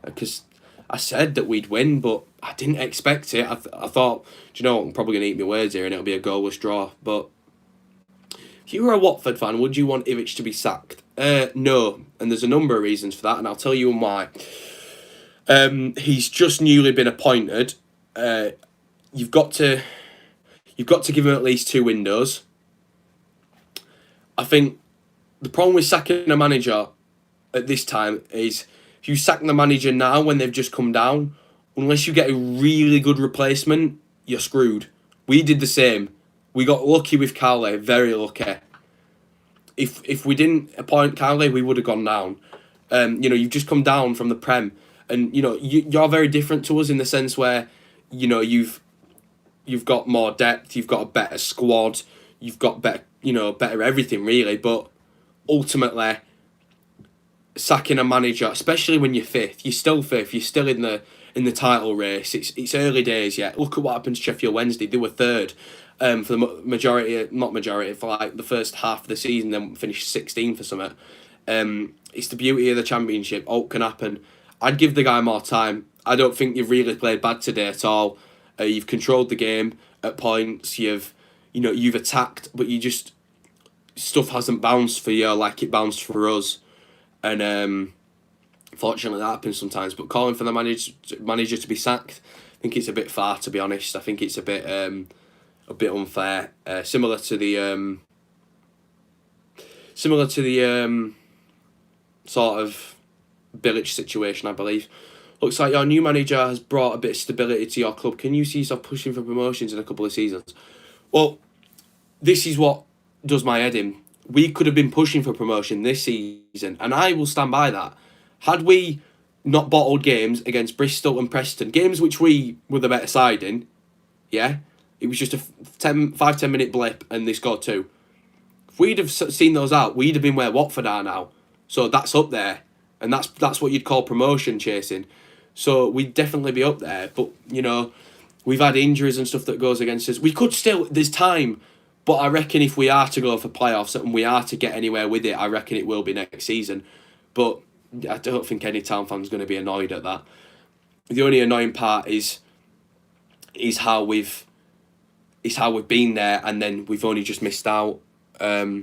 because I said that we'd win, but I didn't expect it. I thought, do you know what, I'm probably going to eat my words here and it'll be a goalless draw. But if you were a Watford fan, would you want Ivic to be sacked? No, and there's a number of reasons for that, and I'll tell you why. He's just newly been appointed. You've got to give him at least 2 windows. I think the problem with sacking a manager at this time is, if you sack the manager now when they've just come down, unless you get a really good replacement, you're screwed. We did the same. We got lucky with Carly, very lucky. If we didn't appoint Carly, we would have gone down. You've just come down from the Prem, and you're very different to us in the sense where, you've got more depth, you've got a better squad, you've got better everything really. But ultimately, sacking a manager, especially when you're fifth, you're still in the title race. It's early days yet. Look at what happened to Sheffield Wednesday. They were third for the for like the first half of the season, then finished 16th for something. It's the beauty of the Championship. All can happen. I'd give the guy more time. I don't think you've really played bad today at all. You've controlled the game at points. You've attacked, but stuff hasn't bounced for you like it bounced for us. And fortunately that happens sometimes. But calling for the manager to be sacked, I think it's a bit far, to be honest. I think it's a bit unfair. Similar to the sort of Bilic situation, I believe. Looks like your new manager has brought a bit of stability to your club. Can you see yourself pushing for promotions in a couple of seasons? Well, this is what does my head in. We could have been pushing for promotion this season, and I will stand by that. Had we not bottled games against Bristol and Preston, games which we were the better side in, yeah, it was just a 5-10 minute blip and they scored 2. If we'd have seen those out, we'd have been where Watford are now. So that's up there, and that's what you'd call promotion chasing. So we'd definitely be up there, but we've had injuries and stuff that goes against us. We could still, there's time. But I reckon if we are to go for playoffs and we are to get anywhere with it, I reckon it will be next season. But I don't think any Town fan's going to be annoyed at that. The only annoying part is how we've been there and then we've only just missed out. But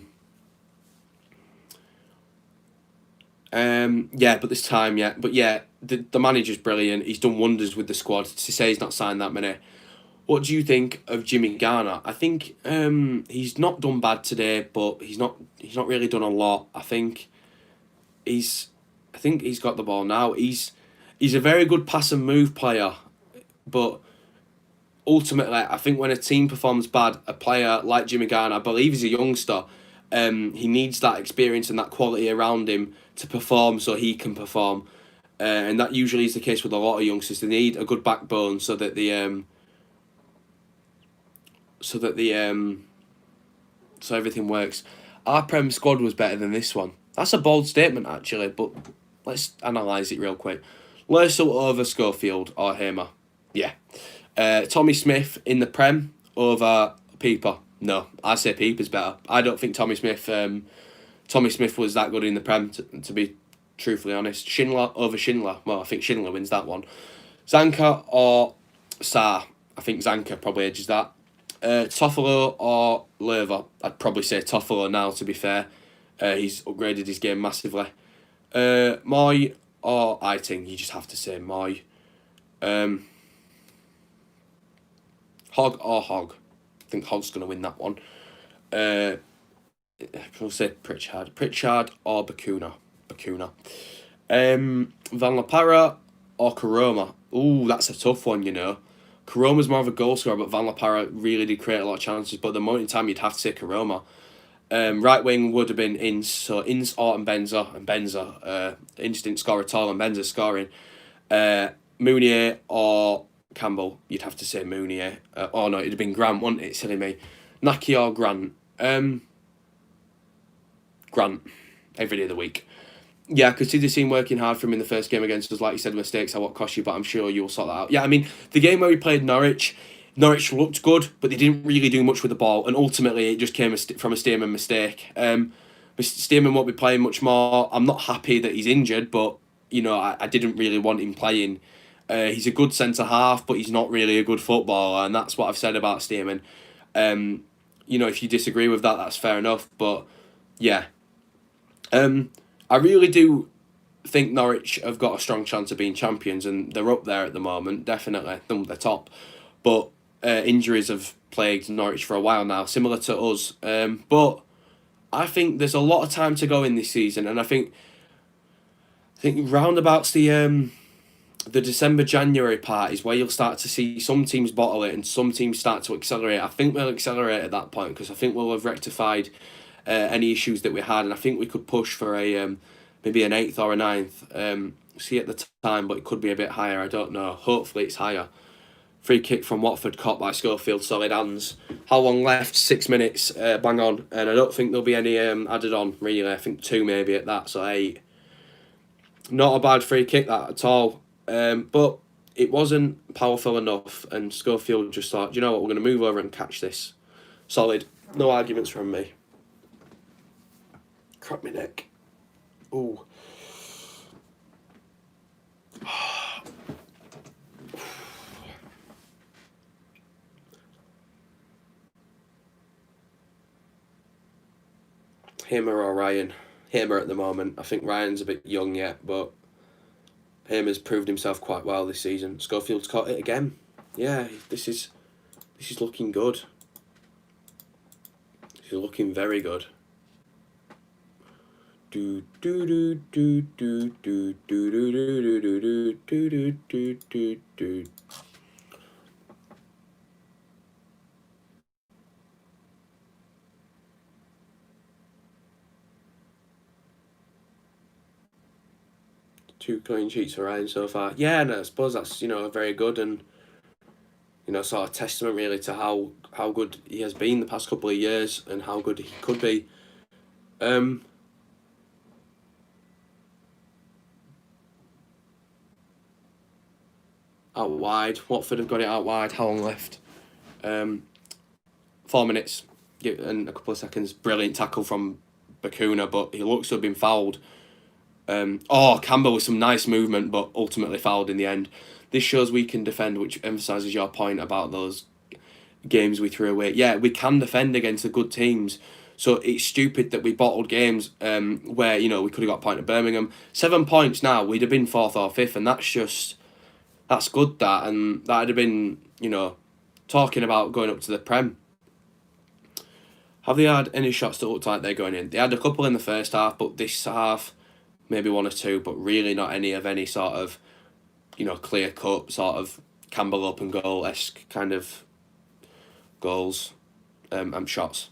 there's time yet. But yeah, the manager's brilliant. He's done wonders with the squad. To say he's not signed that many. What do you think of Jimmy Garner? I think he's not done bad today, but he's not really done a lot. I think he's got the ball now. He's a very good pass and move player, but ultimately, I think when a team performs bad, a player like Jimmy Garner, I believe he's a youngster, he needs that experience and that quality around him to perform, so he can perform, and that usually is the case with a lot of youngsters. They need a good backbone so everything works. Our Prem squad was better than this one. That's a bold statement, actually, but let's analyse it real quick. Lersil over Schofield or Hamer? Yeah. Tommy Smith in the Prem over Pieper? No, I say Pieper's better. I don't think Tommy Smith was that good in the Prem, to be truthfully honest. Schindler over Schindler? Well, I think Schindler wins that one. Zanka or Sarr? I think Zanka probably edges that. Toffolo or Lever? I'd probably say Toffolo now, to be fair. He's upgraded his game massively. Moy or Eiting? You just have to say Moy. Hogg or Hogg? I think Hogg's going to win that one. We'll say Pritchard. Pritchard or Bakuna? Bakuna. Van La Parra or Karoma? Ooh, that's a tough one, you know. Karoma's more of a goal scorer, but Van La Parra really did create a lot of chances. But at the moment in time, you'd have to say Karoma. Right wing would have been Ince, so Ince or Benza, and Benza. Ince didn't score at all, and Benza's scoring. Mounier or Campbell, you'd have to say Mounier. Oh no, it'd have been Grant, wouldn't it? Silly me. Naki or Grant? Grant, every day of the week. Yeah, I could see the team working hard for him in the first game against us. Like you said, mistakes are what cost you, but I'm sure you'll sort that out. Yeah, I mean, the game where we played Norwich looked good, but they didn't really do much with the ball, and ultimately it just came from a Stearman mistake. Stearman won't be playing much more. I'm not happy that he's injured, but, you know, I didn't really want him playing. He's a good centre-half, but he's not really a good footballer, and that's what I've said about Stearman. You know, if you disagree with that, that's fair enough, but, yeah. I really do think Norwich have got a strong chance of being champions, and they're up there at the moment, definitely. They're top. But injuries have plagued Norwich for a while now, similar to us. But I think there's a lot of time to go in this season, and I think roundabouts the December, January part is where you'll start to see some teams bottle it and some teams start to accelerate. I think they'll accelerate at that point because I think we'll have rectified any issues that we had, and I think we could push for a maybe an 8th or a 9th. See at the time, but it could be a bit higher. I don't know. Hopefully it's higher. Free kick from Watford, caught by Schofield, solid hands. How long left? 6 minutes, bang on. And I don't think there'll be any added on, really. I think 2 maybe at that, so 8. Not a bad free kick, that, at all. But it wasn't powerful enough, and Schofield just thought, you know what, we're going to move over and catch this. Solid. No arguments from me. Crap my neck. Ooh. Hamer or Ryan? Hamer at the moment. I think Ryan's a bit young yet, but Hamer's proved himself quite well this season. Schofield's caught it again. Yeah, this is looking good. This is looking very good. Do do do do do do do do do do do do do do do. Two clean sheets for Ryan so far. Yeah, and I suppose that's, you know, very good and, you know, sort of testament really to how good he has been the past couple of years and how good he could be. Out wide. Watford have got it out wide. How long left? 4 minutes and a couple of seconds. Brilliant tackle from Bakuna, but he looks to have been fouled. Campbell with some nice movement, but ultimately fouled in the end. This shows we can defend, which emphasises your point about those games we threw away. Yeah, we can defend against the good teams. So it's stupid that we bottled games where, you know, we could have got a point at Birmingham. 7 points now, we'd have been 4th or 5th, and that's good, that, and that'd have been, you know, talking about going up to the Prem. Have they had any shots that looked like they're going in? They had a couple in the first half, but this half, maybe 1 or 2, but really not any of any sort of, you know, clear-cut, sort of Campbell up and goal-esque kind of goals and shots.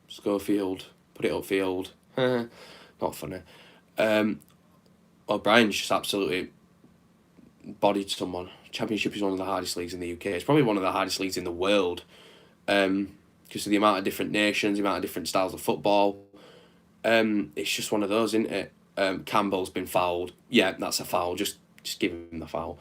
Schofield, put it upfield. Not funny. O'Brien's just absolutely bodied someone. Championship is one of the hardest leagues in the UK. It's probably one of the hardest leagues in the world. Because of the amount of different nations, the amount of different styles of football. It's just one of those, isn't it? Campbell's been fouled. Yeah, that's a foul. Just give him the foul.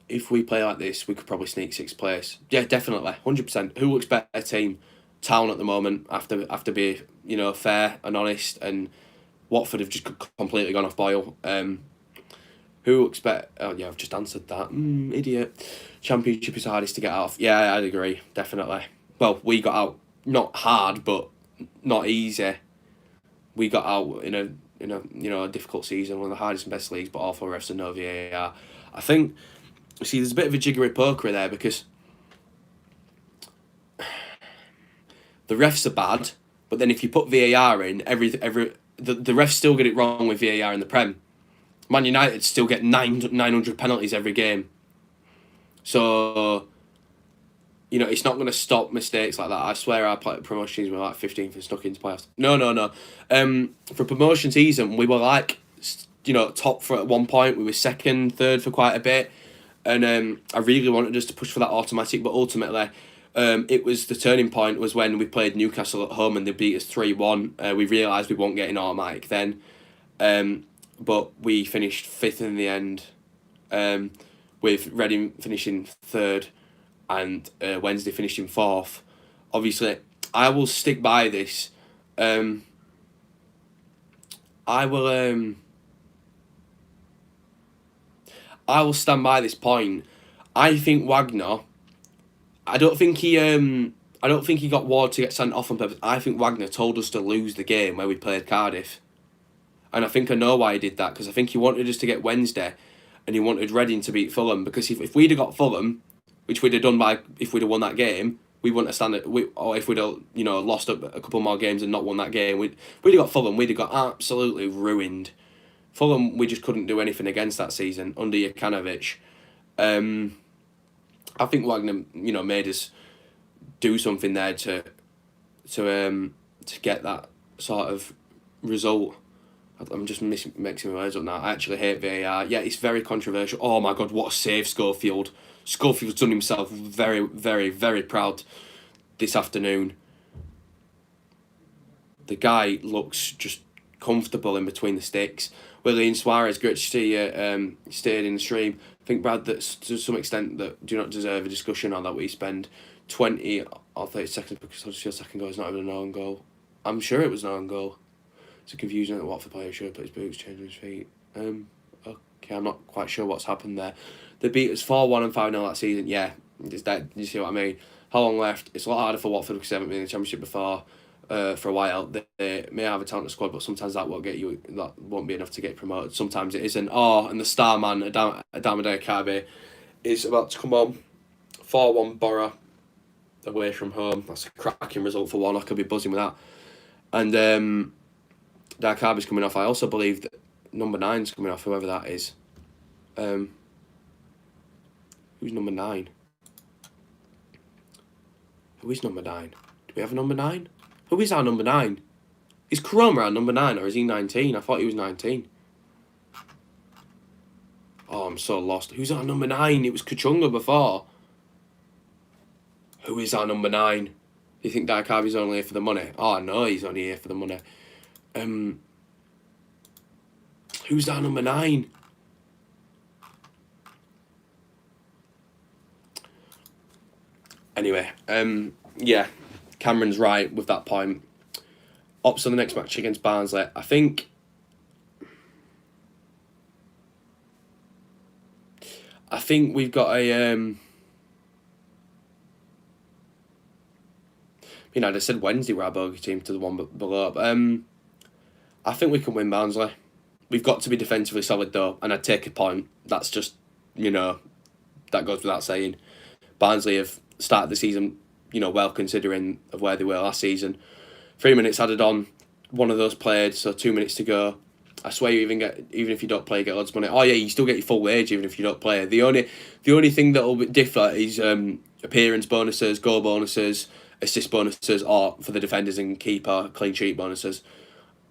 If we play like this, we could probably sneak 6th place. Yeah, definitely. 100%. Who looks better team? Town at the moment. Have to be fair and honest, and Watford have just completely gone off boil. Who expect? Oh yeah, I've just answered that. Idiot. Championship is hardest to get out of. Yeah, I'd agree, definitely. Well, we got out not hard, but not easy. We got out in a difficult season, one of the hardest and best leagues, but all for refs and no VAR. I think. See, there's a bit of a jiggery pokery there because the refs are bad, but then if you put VAR in, the refs still get it wrong with VAR in the Prem. Man United still get 900 penalties every game. So, it's not going to stop mistakes like that. I swear our promotion season were like 15th and snuck into playoffs. No. For promotion season, we were like, top for at one point. We were second, third for quite a bit. And I really wanted us to push for that automatic, but ultimately, it was the turning point was when we played Newcastle at home and they beat us 3-1. We realised we weren't getting automatic then. But we finished 5th in the end, with Reading finishing 3rd and Wednesday finishing 4th. Obviously, I will stick by this. I will stand by this point. I think Wagner. I don't think he got Ward to get sent off on purpose. I think Wagner told us to lose the game where we played Cardiff. And I think I know why he did that, because I think he wanted us to get Wednesday and he wanted Reading to beat Fulham, because if we'd have got Fulham, which we'd have done if we'd have won that game, we wouldn't have stand it. Or if we'd have lost a couple more games and not won that game, we'd have got Fulham, we'd have got absolutely ruined. Fulham, we just couldn't do anything against that season under Jokanovic. I think Wagner, made us do something there to get that sort of result. I'm just mixing my words up now. I actually hate VAR. Yeah, it's very controversial. Oh my God, what a save Schofield. Schofield's done himself very, very, very proud this afternoon. The guy looks just comfortable in between the sticks. Willian Suarez, great to see you stayed in the stream. I think, Brad, that to some extent that do not deserve a discussion on that we spend 20 or 30 seconds because Huddersfield's second goal is not even an own goal. I'm sure it was an own goal. It's a confusion that Watford player should put his boots, changing his feet. Okay, I'm not quite sure what's happened there. They beat us 4-1 and 5-0 that season. Yeah, you see what I mean? How long left? It's a lot harder for Watford because they haven't been in the Championship before for a while. They may have a talented squad, but sometimes that won't be enough to get promoted. Sometimes it isn't. And the star man, Adama Diakabe, is about to come on. 4-1 Borough away from home. That's a cracking result for one. I could be buzzing with that. And Diakabe's coming off. I also believe that number 9's coming off, whoever that is. Who's number 9? Who is number 9? Do we have a number 9? Who is our number 9? Is Karoma our number 9 or is he 19? I thought he was 19. Oh, I'm so lost. Who's our number 9? It was Kachunga before. Who is our number 9? Do you think Diakabe's only here for the money? Oh, no, he's only here for the money. Who's our number 9? Anyway, yeah, Cameron's right with that point. Ops on the next match against Barnsley. I think we've got a I said Wednesday were our bogey team to the one below. I think we can win Barnsley. We've got to be defensively solid though, and I'd take a point. That's just, that goes without saying. Barnsley have started the season, well considering of where they were last season. 3 minutes added on, one of those played, so 2 minutes to go. I swear you even if you don't play, you get loads of money. Oh yeah, you still get your full wage even if you don't play. The only thing that will differ is appearance bonuses, goal bonuses, assist bonuses, or for the defenders and keeper, clean sheet bonuses.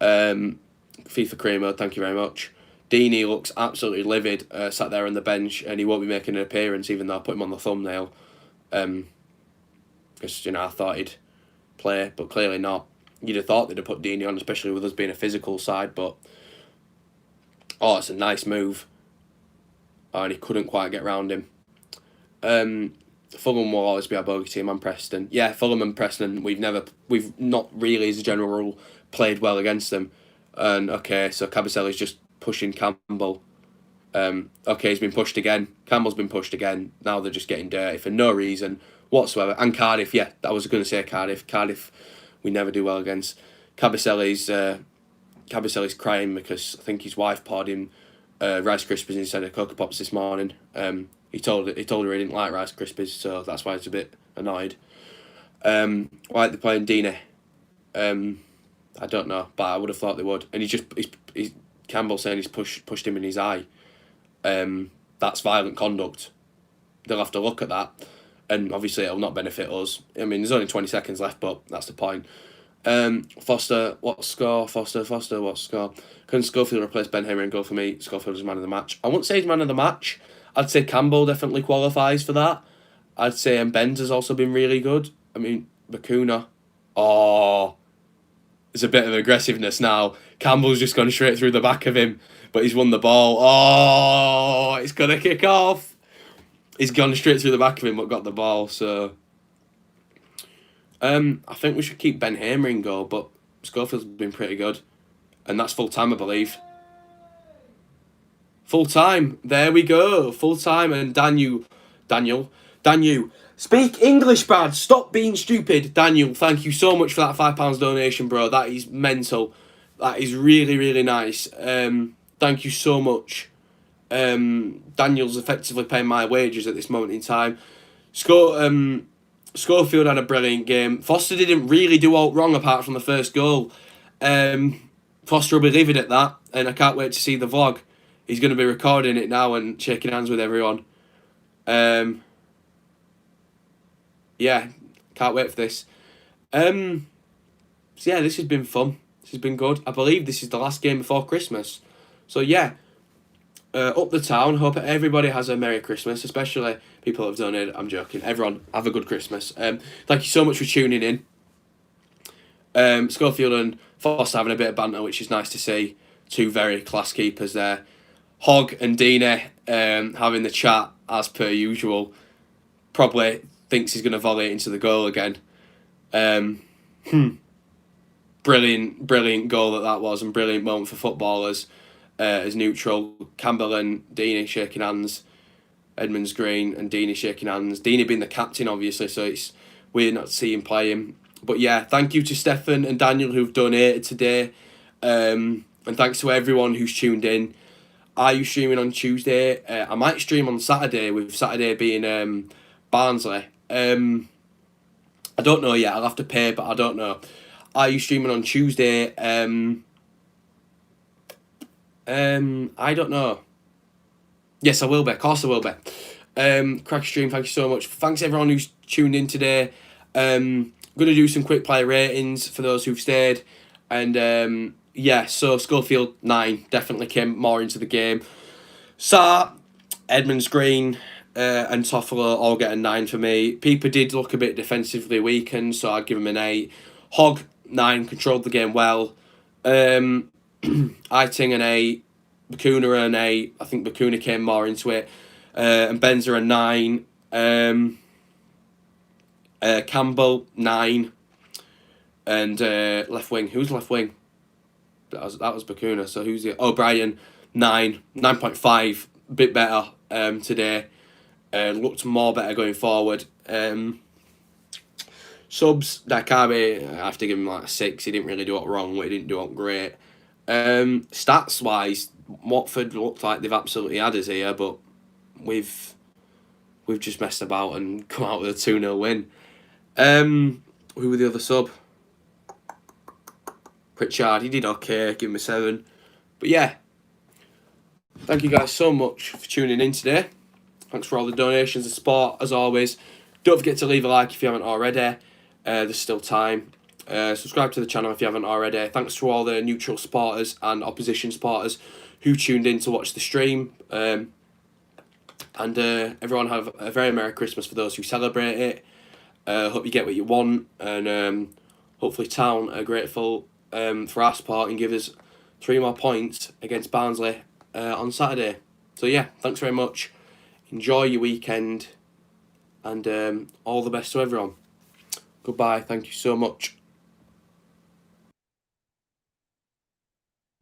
FIFA Creamer, thank you very much. Deeney looks absolutely livid, sat there on the bench, and he won't be making an appearance even though I put him on the thumbnail. Because, I thought he'd play, but clearly not. You'd have thought they'd have put Deeney on, especially with us being a physical side, but it's a nice move. And he couldn't quite get round him. Fulham will always be our bogey team, and Preston. Yeah, Fulham and Preston, we've not really, as a general rule, played well against them. And okay, so Cabaselli's just pushing Campbell. Okay, he's been pushed again. Campbell's been pushed again. Now they're just getting dirty for no reason whatsoever. And Cardiff, yeah, I was going to say Cardiff. Cardiff, we never do well against. Cabaselli's crying because I think his wife poured him Rice Krispies instead of Cocoa Pops this morning. He told her he didn't like Rice Krispies, so that's why he's a bit annoyed. Why are they playing Deeney? I don't know, but I would have thought they would. And he's Campbell saying he's pushed him in his eye. That's violent conduct. They'll have to look at that, and obviously it'll not benefit us. I mean, there's only 20 seconds left, but that's the point. Foster, what score? Foster, what score? Can Schofield replace Ben Hamer and go for me? Schofield is man of the match. I wouldn't say he's man of the match. I'd say Campbell definitely qualifies for that. I'd say Benz has also been really good. I mean, Bakuna. Oh, there's a bit of aggressiveness now. Campbell's just gone straight through the back of him, but he's won the ball. Oh, it's going to kick off. He's gone straight through the back of him, but got the ball, so... I think we should keep Ben Hamer in goal, but Schofield's been pretty good. And that's full time, I believe. Full time. There we go. Full time. And Daniel. Speak English, Brad. Stop being stupid. Daniel, thank you so much for that £5 donation, bro. That is mental. That is really, really nice. Thank you so much. Daniel's effectively paying my wages at this moment in time. Schofield had a brilliant game. Foster didn't really do all wrong apart from the first goal. Foster will be leaving at that, and I can't wait to see the vlog. He's going to be recording it now and shaking hands with everyone. Yeah, can't wait for this. So yeah, this has been fun. This has been good. I believe this is the last game before Christmas. So yeah, up the town. Hope everybody has a Merry Christmas, especially people who have donated. I'm joking. Everyone, have a good Christmas. Thank you so much for tuning in. Schofield and Foster having a bit of banter, which is nice to see. Two very class keepers there. Hogg and Deeney having the chat as per usual. Probably thinks he's going to volley it into the goal again. Brilliant goal that was, and brilliant moment for footballers as neutral. Campbell and Deeney shaking hands. Edmonds Green and Deeney shaking hands. Deeney being the captain, obviously, so it's weird not to see him play him. But yeah, thank you to Stefan and Daniel who've donated today. And thanks to everyone who's tuned in. Are you streaming on Tuesday? I might stream on Saturday, with Saturday being Barnsley. I don't know yet. I'll have to pay, but I don't know. Are you streaming on Tuesday? I don't know. Yes, I will be. Of course I will be. Crack stream, thank you so much. Thanks everyone who's tuned in today. I'm going to do some quick player ratings for those who've stayed. And yeah, so Schofield 9 definitely came more into the game. Sarr, Edmonds Green and Toffolo all get a 9 for me. Peeper did look a bit defensively weakened, so I'd give him an 8. Hogg 9, controlled the game well. Eiting an 8. Bakuna an 8. I think Bakuna came more into it. And Benza a 9. Campbell 9. And left wing. Who's left wing? That was Bakuna. So who's the O'Brien 9. 9.5. Bit better today. Looked more better going forward. Subs, Dakabe, I have to give him like a 6. He didn't really do it wrong, but he didn't do it great. Stats wise, Watford looked like they've absolutely had us here, but we've just messed about and come out with a 2-0 win. Who were the other sub? Pritchard, he did okay, give him a 7. But yeah, thank you guys so much for tuning in today. Thanks for all the donations and support, as always. Don't forget to leave a like if you haven't already. There's still time. Subscribe to the channel if you haven't already. Thanks to all the neutral supporters and opposition supporters who tuned in to watch the stream. And everyone have a very Merry Christmas for those who celebrate it. Hope you get what you want. And hopefully Town are grateful for our support and give us 3 more points against Barnsley on Saturday. So yeah, thanks very much. Enjoy your weekend. and all the best to everyone. Goodbye. Thank you so much.